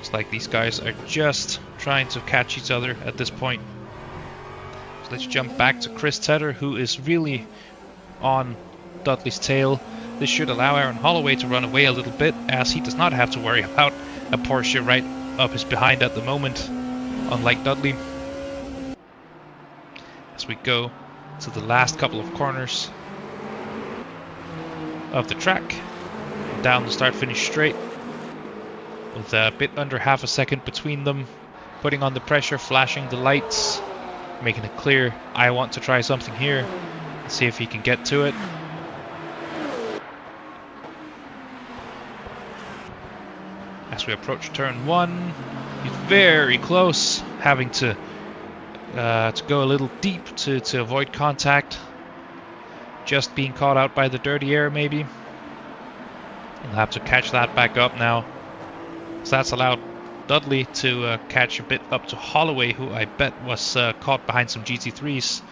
Looks like these guys are just trying to catch each other at this point. So let's jump back to Chris Tedder, who is really on Dudley's tail. This should allow Aaron Holloway to run away a little bit, as he does not have to worry about a Porsche right up his behind at the moment, unlike Dudley. As we go to the last couple of corners of the track, down the start-finish straight, with a bit under half a second between them, putting on the pressure, flashing the lights, making it clear, I want to try something here, and see if he can get to it. As we approach turn 1, he's very close, having to go a little deep to avoid contact. Just being caught out by the dirty air, maybe. We'll have to catch that back up now. So that's allowed Dudley to catch a bit up to Holloway, who I bet was caught behind some GT3s.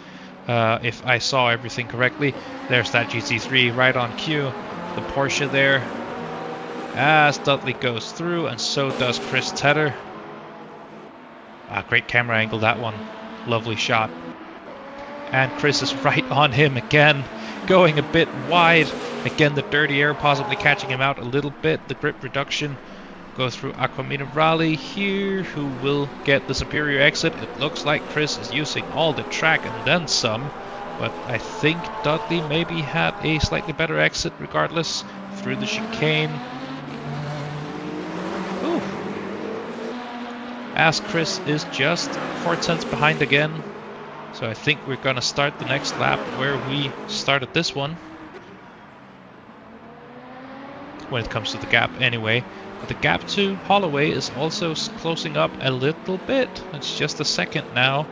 If I saw everything correctly. There's that GT3 right on cue. The Porsche there. As Dudley goes through, and so does Chris Tedder. Great camera angle, that one. Lovely shot. And Chris is right on him again, going a bit wide. Again, the dirty air possibly catching him out a little bit. The grip reduction goes through Aqua Minerale here, who will get the superior exit. It looks like Chris is using all the track and then some, but I think Dudley maybe had a slightly better exit regardless, through the chicane. Ooh. As Chris is just 4/10 behind again. So I think we're gonna start the next lap where we started this one. When it comes to the gap anyway. But the gap to Holloway is also closing up a little bit. It's just a second now.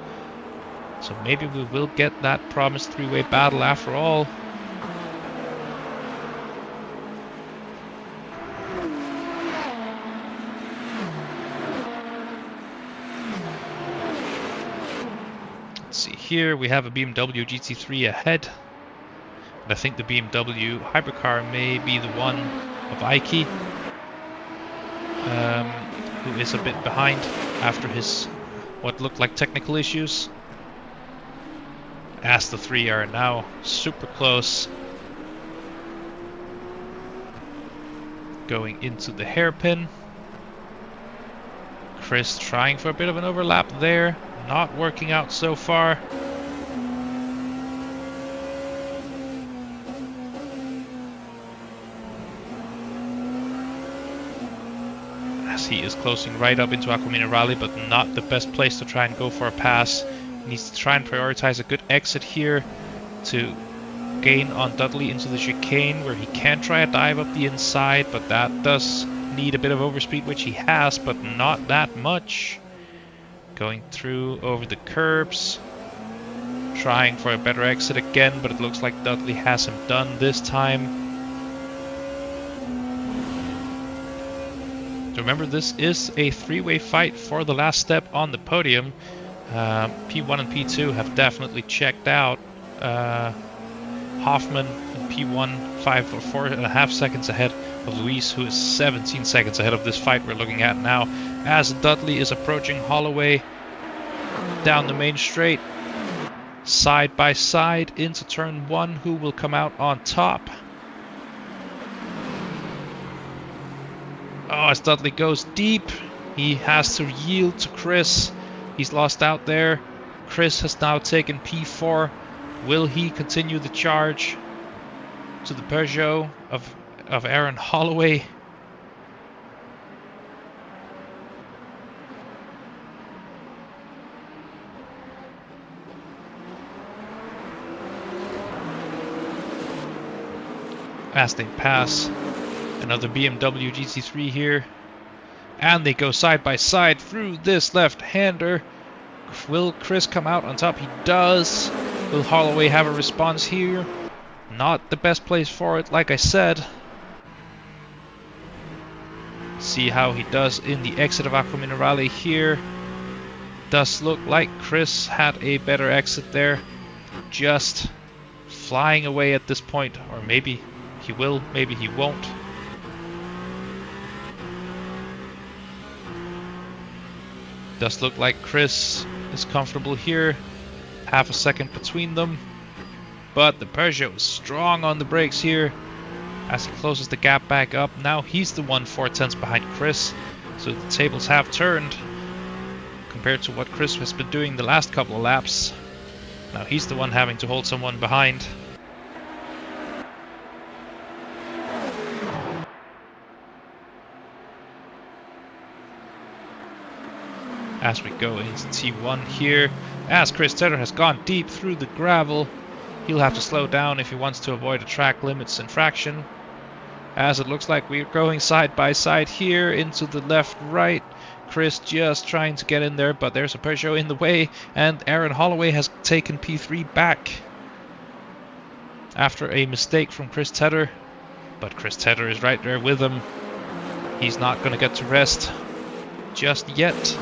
So maybe we will get that promised three-way battle after all. Here we have a BMW GT3 ahead, but I think the BMW hypercar may be the one of Ike, who is a bit behind after his what looked like technical issues, as the three are now super close, going into the hairpin. Chris trying for a bit of an overlap there. Not working out so far. As he is closing right up into Aqua Minerale, but not the best place to try and go for a pass. He needs to try and prioritize a good exit here to gain on Dudley into the chicane, where he can try a dive up the inside, but that does need a bit of overspeed, which he has, but not that much. Going through over the curbs, trying for a better exit again, but it looks like Dudley has him done this time. Remember, this is a three-way fight for the last step on the podium. P1 and P2 have definitely checked out. Hoffman in P1 5 or 4.5 seconds ahead of Luis, who is 17 seconds ahead of this fight we're looking at now, as Dudley is approaching Holloway down the main straight, side by side into turn 1. Who will come out on top? Oh, as Dudley goes deep, he has to yield to Chris. He's lost out there. Chris has now taken P4. Will he continue the charge to the Peugeot of Aaron Holloway? As they pass another BMW GT3 here, and they go side by side through this left-hander. Will Chris come out on top? He does. Will Holloway have a response here? Not the best place for it, like I said. See how he does in the exit of Aqua Minerale here. Does look like Chris had a better exit there. Just flying away at this point, or maybe he will, maybe he won't. Does look like Chris is comfortable here. Half a second between them. But the Peugeot is strong on the brakes here as he closes the gap back up. Now he's the one 4/10 behind Chris. So the tables have turned compared to what Chris has been doing the last couple of laps. Now he's the one having to hold someone behind. As we go into T1 here, as Chris Tedder has gone deep through the gravel, he'll have to slow down if he wants to avoid a track limits infraction. As it looks like we're going side by side here into the left-right. Chris just trying to get in there, but there's a Peugeot in the way, and Aaron Holloway has taken P3 back after a mistake from Chris Tedder. But Chris Tedder is right there with him. He's not going to get to rest just yet.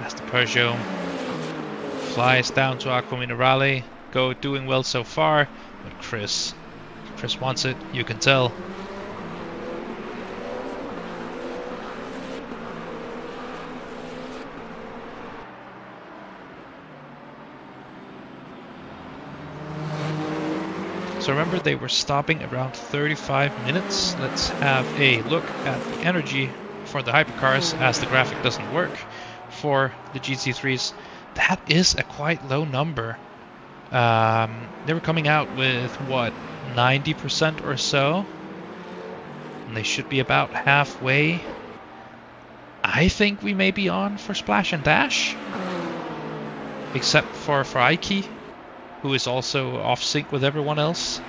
As the Peugeot flies down to Aqua Minerale, doing well so far, but Chris wants it, you can tell. So remember, they were stopping around 35 minutes. Let's have a look at the energy for the hypercars, as the graphic doesn't work for the GT3s. That is a quite low number. They were coming out with, what, 90% or so? And they should be about halfway. I think we may be on for Splash and Dash. Except for Ike, who is also off sync with everyone else.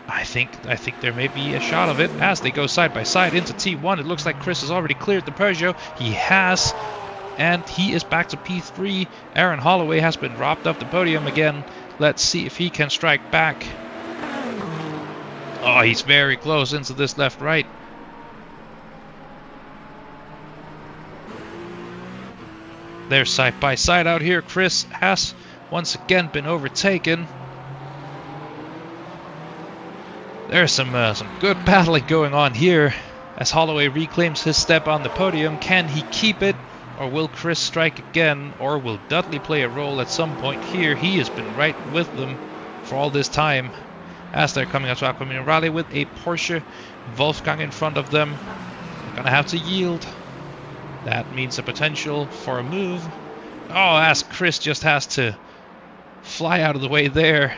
I think there may be a shot of it as they go side by side into T1. It looks like Chris has already cleared the Peugeot. He has, and he is back to P3. Aaron Holloway has been dropped off the podium again. Let's see if he can strike back. Oh, he's very close into this left-right. They're side by side out here. Chris has once again been overtaken. There's some good battling going on here as Holloway reclaims his step on the podium. Can he keep it, or will Chris strike again, or will Dudley play a role at some point here? He has been right with them for all this time as they're coming out to Aqua Minerale with a Porsche Wolfgang in front of them. They're gonna have to yield. That means a potential for a move. Oh, as Chris just has to fly out of the way there.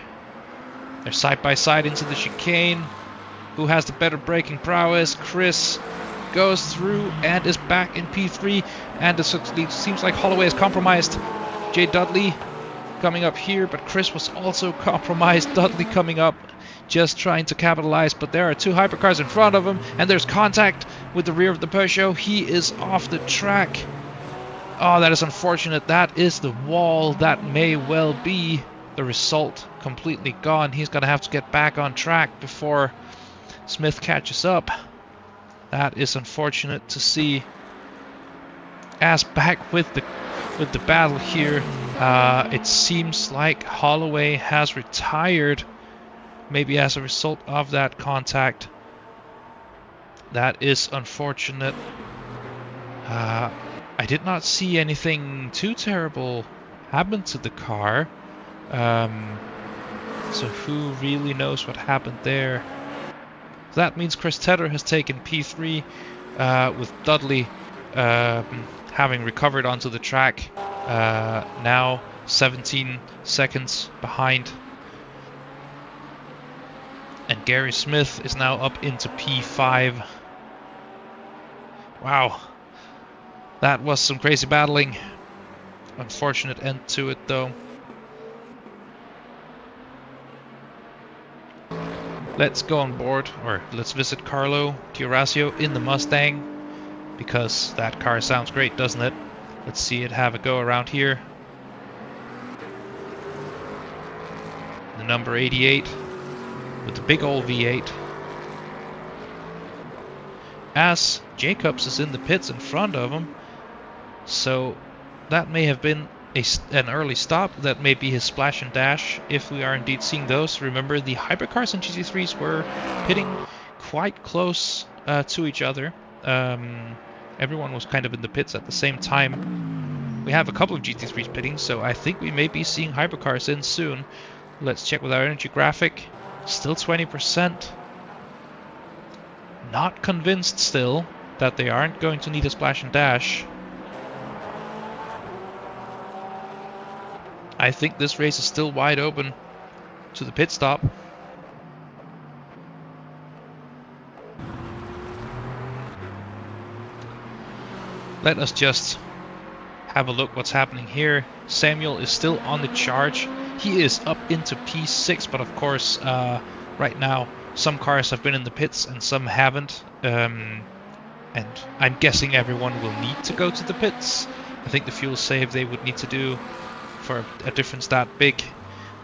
They're side by side into the chicane. Who has the better braking prowess? Chris goes through and is back in P3. And it seems like Holloway is compromised. Jay Dudley coming up here, but Chris was also compromised. Dudley coming up, just trying to capitalize, but there are two hypercars in front of him, and there's contact with the rear of the Peugeot. He is off the track. Oh, that is unfortunate. That is the wall. That may well be the result. Completely gone. He's going to have to get back on track before Smith catches up. That is unfortunate to see. As back with the battle here, it seems like Holloway has retired, maybe as a result of that contact. That is unfortunate. I did not see anything too terrible happen to the car. So who really knows what happened there? That means Chris Tedder has taken P3 with Dudley having recovered onto the track. Now 17 seconds behind. And Gary Smith is now up into P5. Wow. That was some crazy battling. Unfortunate end to it though. Let's go on board, or let's visit Carlo Giorasio in the Mustang, because that car sounds great, doesn't it? Let's see it have a go around here. The number 88 with the big old V8. As Jacobs is in the pits in front of him, so that may have been an early stop. That may be his splash and dash, if we are indeed seeing those. Remember, the hypercars and GT3s were pitting quite close to each other. Everyone was kind of in the pits at the same time. We have a couple of GT3s pitting, so I think we may be seeing hypercars in soon. Let's check with our energy graphic. Still 20%. Not convinced still that they aren't going to need a splash and dash. I think this race is still wide open to the pit stop. Let us just have a look what's happening here. Samuel is still on the charge. He is up into P6, but of course, right now, some cars have been in the pits and some haven't. And I'm guessing everyone will need to go to the pits. I think the fuel save they would need to do for a difference that big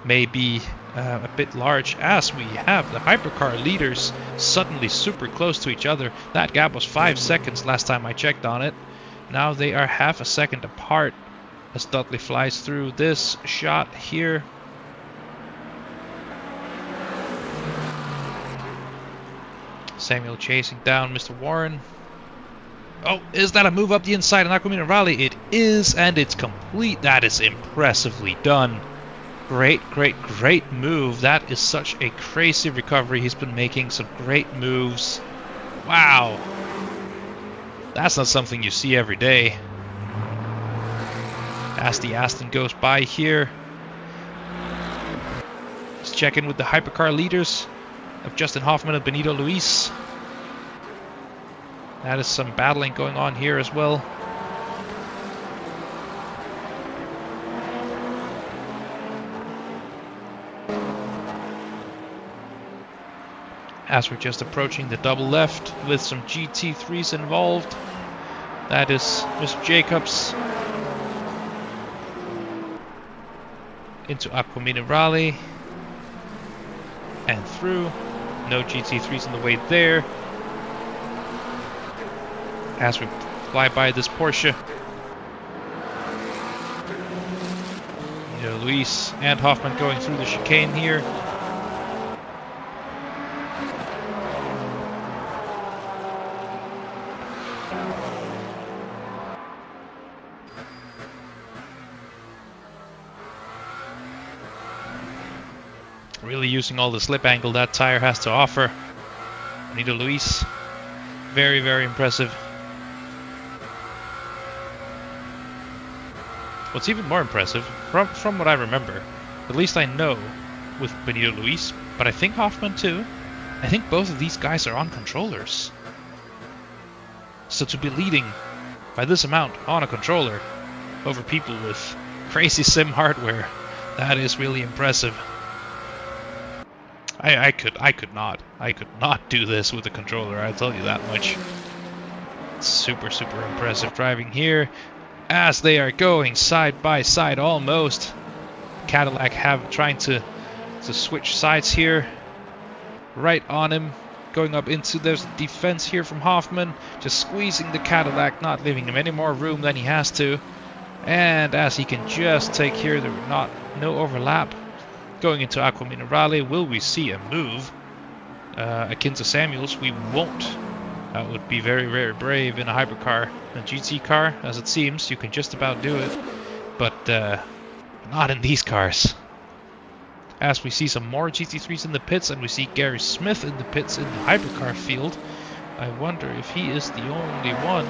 may be a bit large, as we have the hypercar leaders suddenly super close to each other. That gap was 5 seconds last time I checked on it. Now they are half a second apart as Dudley flies through this shot here. Samuel chasing down Mr. Warren. Oh, is that a move up the inside in Aquamina Rally? It is, and it's complete. That is impressively done. Great, great, great move. That is such a crazy recovery. He's been making some great moves. Wow. That's not something you see every day. As the Aston goes by here. Let's check in with the hypercar leaders of Justin Hoffman and Benito Luis. That is some battling going on here as well. As we're just approaching the double left with some GT3s involved. That is Mr. Jacobs into Aquamina Rally and through. No GT3s in the way there. As we fly by this Porsche. You know, Luis and Hoffman going through the chicane here. Really using all the slip angle that tire has to offer. Benito Luis, very, very impressive. What's even more impressive, from what I remember, at least I know with Benito Luis, but I think Hoffman too, I think both of these guys are on controllers. So to be leading by this amount on a controller over people with crazy sim hardware, that is really impressive. I could not do this with a controller, I'll tell you that much. Super, super impressive driving here. As they are going side by side almost. Cadillac trying to switch sides here. Right on him. Going up into, there's a defense here from Hoffman. Just squeezing the Cadillac, not leaving him any more room than he has to. And as he can just take here, there were no overlap. Going into Aquamina Rally, will we see a move akin to Samuel's? We won't. That would be very, very brave in a hypercar. A GT car, as it seems, you can just about do it. But not in these cars. As we see some more GT3s in the pits, and we see Gary Smith in the pits in the hypercar field. I wonder if he is the only one.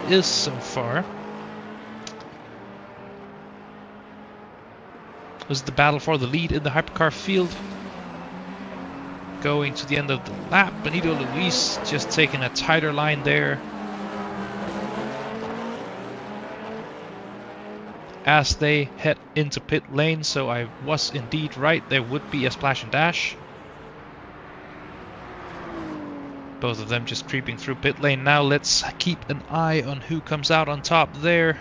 He is so far. This is the battle for the lead in the hypercar field. Going to the end of the lap. Benito Luis just taking a tighter line there. As they head into pit lane, so I was indeed right. There would be a splash and dash. Both of them just creeping through pit lane now. Let's keep an eye on who comes out on top there.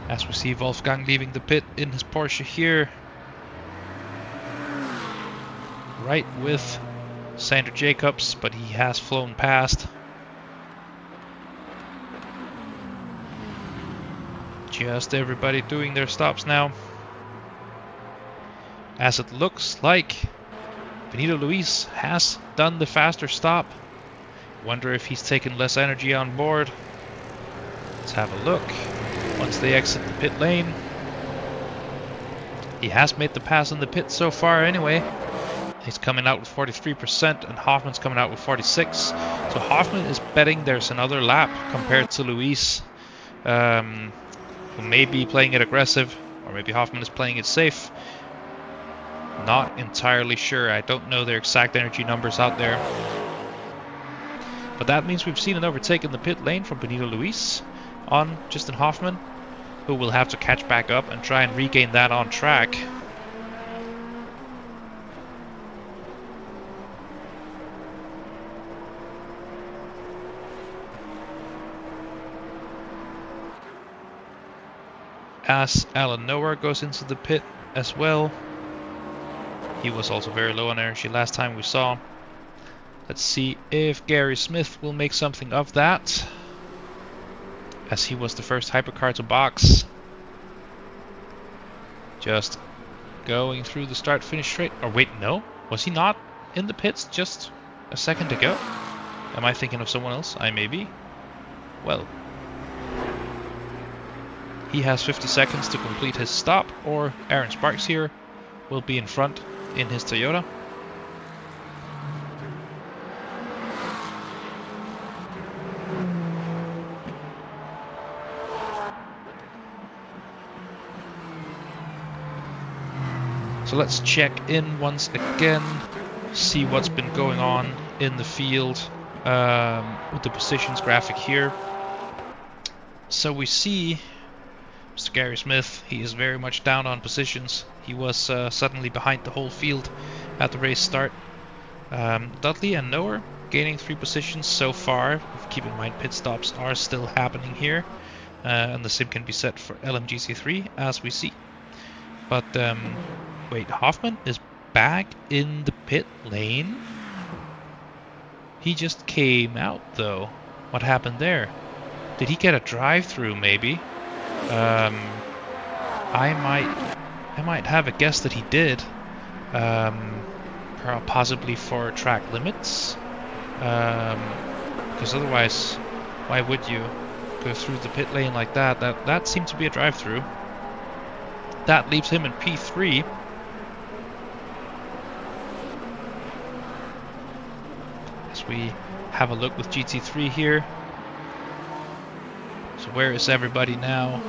As we see Wolfgang leaving the pit in his Porsche here. right with Sander Jacobs, but he has flown past. Just everybody doing their stops now. As it looks like Benito Luis has done the faster stop. Wonder if he's taken less energy on board. Let's have a look. Once they exit the pit lane. He has made the pass in the pit so far anyway. He's coming out with 43% and Hoffman's coming out with 46. So Hoffman is betting there's another lap compared to Luis, who may be playing it aggressive, or maybe Hoffman is playing it safe. Not entirely sure. I don't know their exact energy numbers out there. But that means we've seen an overtake in the pit lane from Benito Luis on Justin Hoffman, who will have to catch back up and try and regain that on track. As Alan Noah goes into the pit as well. He was also very low on energy last time we saw. Let's see if Gary Smith will make something of that, as he was the first hypercar to box. Just going through the start-finish straight. Or wait, no? Was he not in the pits just a second ago? Am I thinking of someone else? I may be. Well, he has 50 seconds to complete his stop, or Aaron Sparks here will be in front in his Toyota. So let's check in once again, see what's been going on in the field with the positions graphic here. So we see Mr. Gary Smith, he is very much down on positions. He was suddenly behind the whole field at the race start. Dudley and Noah gaining 3 positions so far. Keep in mind pit stops are still happening here. And the same can be set for LMGC3 as we see. But wait, Hoffman is back in the pit lane? He just came out though. What happened there? Did he get a drive-through maybe? I might have a guess that he did, possibly for track limits, because otherwise, why would you go through the pit lane like that? That seemed to be a drive-through. That leaves him in P3. As we have a look with GT3 here. So where is everybody now?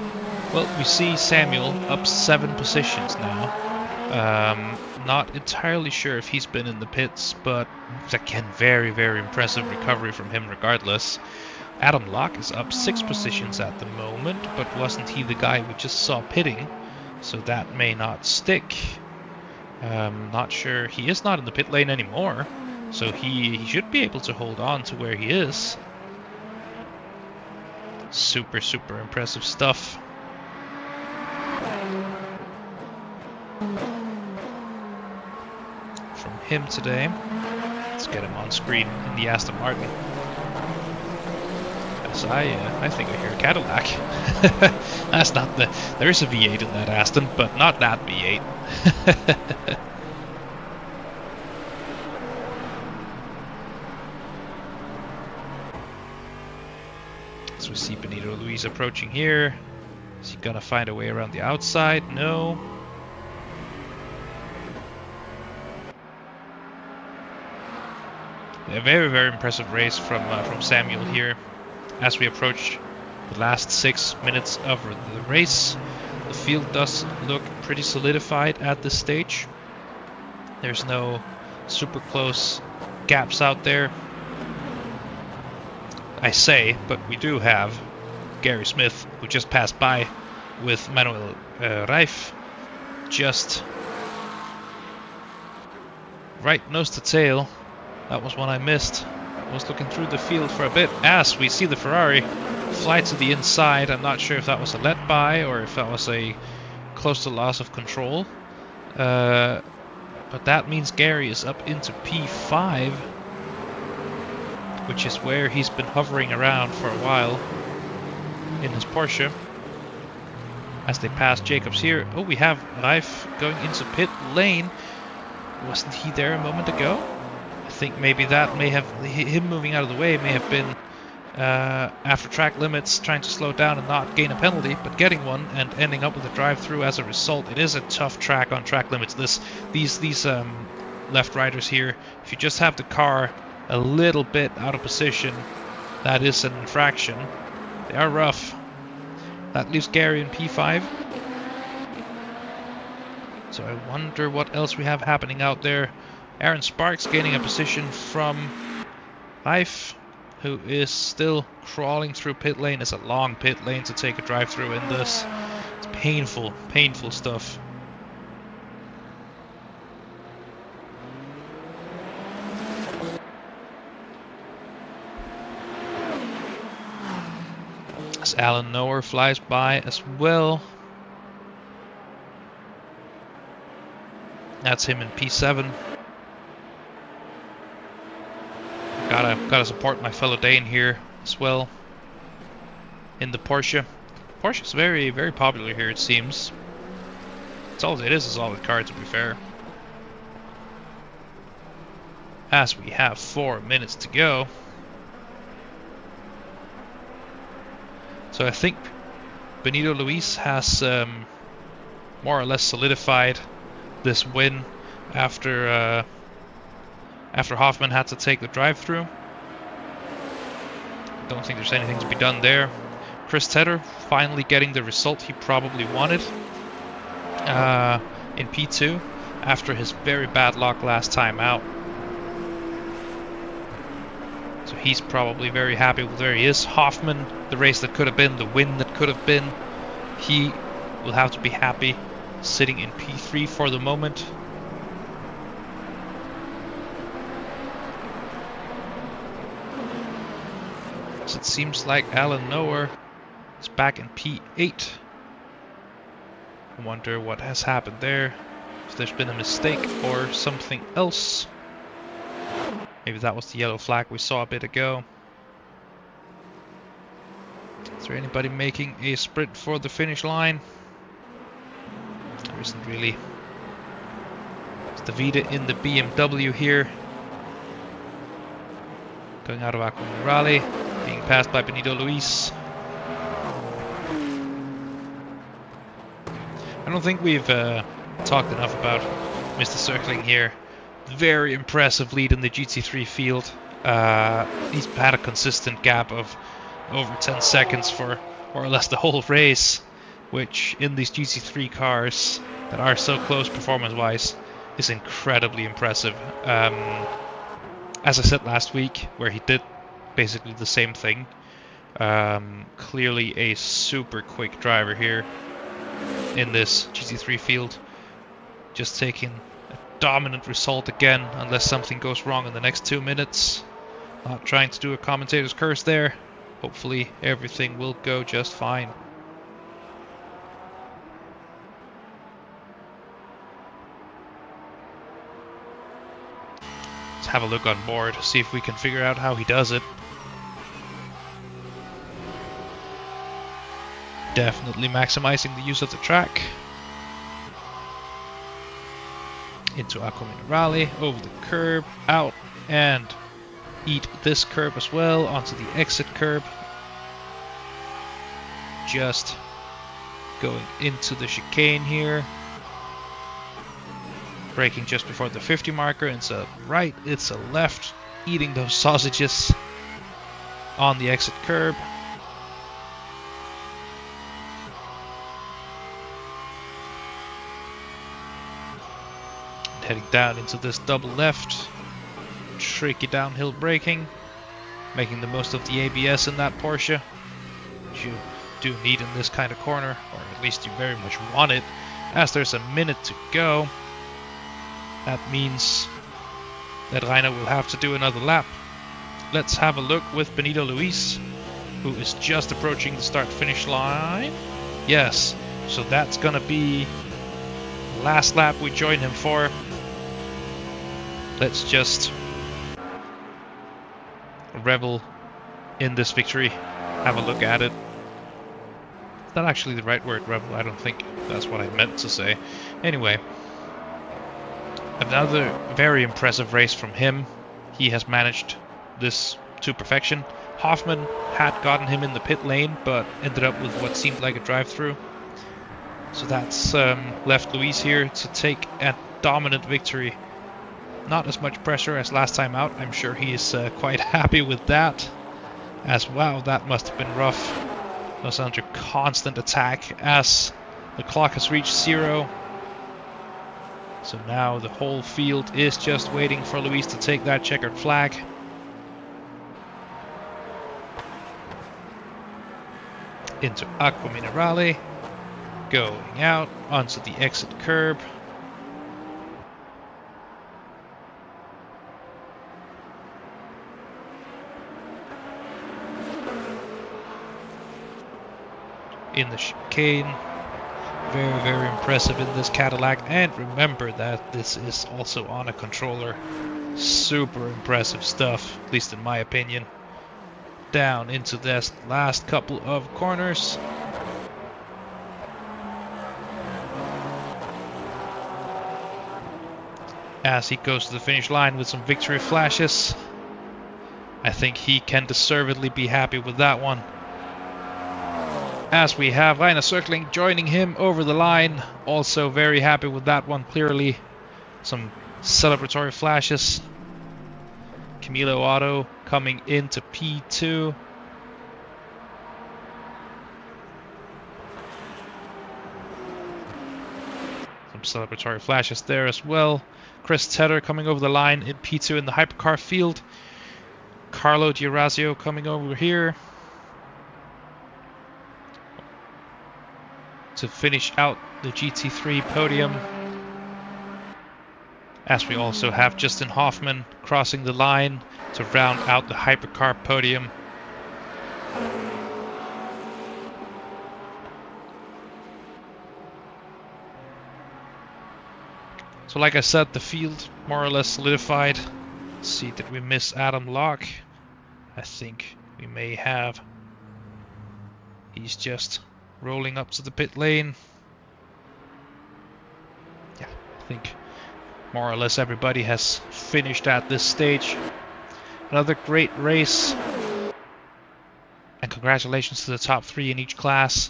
Well, we see Samuel up 7 positions now. Not entirely sure if he's been in the pits, but again, very, very impressive recovery from him regardless. Adam Locke is up 6 positions at the moment, but wasn't he the guy we just saw pitting? So that may not stick. Not sure. He is not in the pit lane anymore, so he should be able to hold on to where he is. Super, super impressive stuff. From him today. Let's get him on screen in the Aston Martin. As I think I hear a Cadillac. That's not the... There's a V8 in that Aston, but not that V8. So we see Benito Luis approaching here. Is he gonna find a way around the outside? No. A very, very impressive race from Samuel here. As we approach the last 6 minutes of the race, the field does look pretty solidified at this stage. There's no super close gaps out there, I say, but we do have Gary Smith, who just passed by with Manuel Reif, just right nose to tail. That was one I missed. I was looking through the field for a bit as we see the Ferrari fly to the inside. I'm not sure if that was a let by or if that was a close to loss of control. But that means Gary is up into P5, which is where he's been hovering around for a while in his Porsche. As they pass Jacobs here. Oh, we have Raif going into pit lane. Wasn't he there a moment ago? I think maybe that may have, him moving out of the way may have been after track limits, trying to slow down and not gain a penalty, but getting one and ending up with a drive-through as a result. It is a tough track on track limits. These left-riders here, if you just have the car a little bit out of position, that is an infraction. They are rough. That leaves Gary in P5. So I wonder what else we have happening out there. Aaron Sparks gaining a position from Raif, who is still crawling through pit lane. It's a long pit lane to take a drive-through in this. It's painful, painful stuff. As Alan Noer flies by as well. That's him in P7. Gotta support my fellow Dane here as well. In the Porsche. Porsche's very, very popular here, it seems. It's all it is a solid car, to be fair. As we have 4 minutes to go. So I think Benito Luis has more or less solidified this win after Hoffman had to take the drive-through. Don't think there's anything to be done there. Chris Tedder finally getting the result he probably wanted in P2 after his very bad luck last time out. So he's probably very happy with where he is. Hoffman, the race that could have been, the win that could have been, he will have to be happy sitting in P3 for the moment. So it seems like Alan Noer is back in P8. I wonder what has happened there. If there's been a mistake or something else. Maybe that was the yellow flag we saw a bit ago. Is there anybody making a sprint for the finish line? There isn't really. It's Davide in the BMW here. Going out of Aqua Rally, being passed by Benito Luis. I don't think we've talked enough about Mr. Circling here. Very impressive lead in the GT3 field. He's had a consistent gap of over 10 seconds for more or less the whole race, which in these GT3 cars that are so close performance-wise is incredibly impressive. As I said last week, where he did basically the same thing. Clearly a super quick driver here in this GT3 field. Just taking a dominant result again, unless something goes wrong in the next 2 minutes. Not trying to do a commentator's curse there. Hopefully everything will go just fine. Let's have a look on board, see if we can figure out how he does it. Definitely maximizing the use of the track. Into Aqua Minerale, over the curb, out, and eat this curb as well, onto the exit curb. Just going into the chicane here. Braking just before the 50 marker. It's a right, it's a left, eating those sausages on the exit curb. Heading down into this double left. Tricky downhill braking. Making the most of the ABS in that Porsche, which you do need in this kind of corner, or at least you very much want it, as there's a minute to go. That means that Reiner will have to do another lap. Let's have a look with Benito Luis, who is just approaching the start-finish line. Yes, so that's gonna be the last lap we join him for. let's just revel in this victory. Have a look at it. Is that actually the right word, revel? I don't think that's what I meant to say. Anyway, another very impressive race from him. He has managed this to perfection. Hoffman had gotten him in the pit lane, but ended up with what seemed like a drive-through. So that's left Luis here to take a dominant victory. Not as much pressure as last time out. I'm sure he is quite happy with that. As wow, that must have been rough. Was under constant attack as the clock has reached 0. So now the whole field is just waiting for Luis to take that checkered flag. Into Aqua Minerale, going out onto the exit curb. In the chicane, very, very impressive in this Cadillac, and remember that this is also on a controller. Super impressive stuff, at least in my opinion. Down into this last couple of corners. As he goes to the finish line with some victory flashes. I think he can deservedly be happy with that one. As we have Rainer Circling joining him over the line. Also very happy with that one, clearly. Some celebratory flashes. Camilo Otto coming into P2. Some celebratory flashes there as well. Chris Tedder coming over the line in P2 in the hypercar field. Carlo Giorasio coming over here to finish out the GT3 podium. As we also have Justin Hoffman crossing the line to round out the hypercar podium. So like I said, the field more or less solidified. Let's see, did we miss Adam Locke? I think we may have. He's just rolling up to the pit lane. Yeah, I think more or less everybody has finished at this stage. Another great race. And congratulations to the top 3 in each class.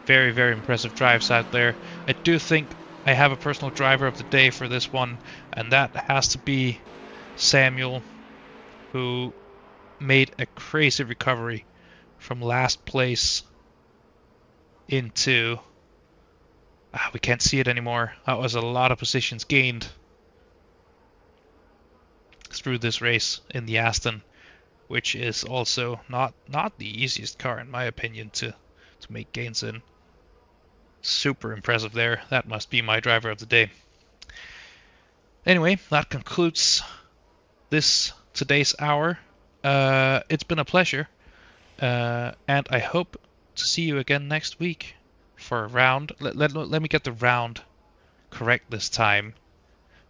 Very, very impressive drives out there. I do think I have a personal driver of the day for this one, and that has to be Samuel, who made a crazy recovery from last place into... we can't see it anymore. That was a lot of positions gained through this race in the Aston, which is also not the easiest car in my opinion to make gains in. Super impressive there. That must be my driver of the day. Anyway, that concludes today's hour. It's been a pleasure, and I hope to see you again next week for a round. Let me get the round correct this time.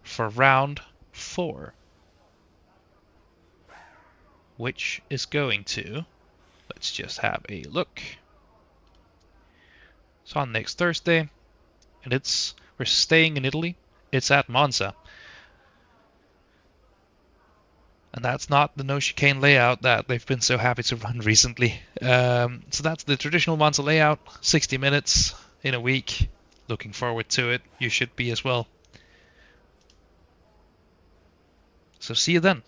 For round 4, which is going to, let's just have a look. It's on next Thursday, and we're staying in Italy. It's at Monza. And that's not the no chicane layout that they've been so happy to run recently. So that's the traditional Monza layout, 60 minutes in a week. Looking forward to it. You should be as well. So see you then.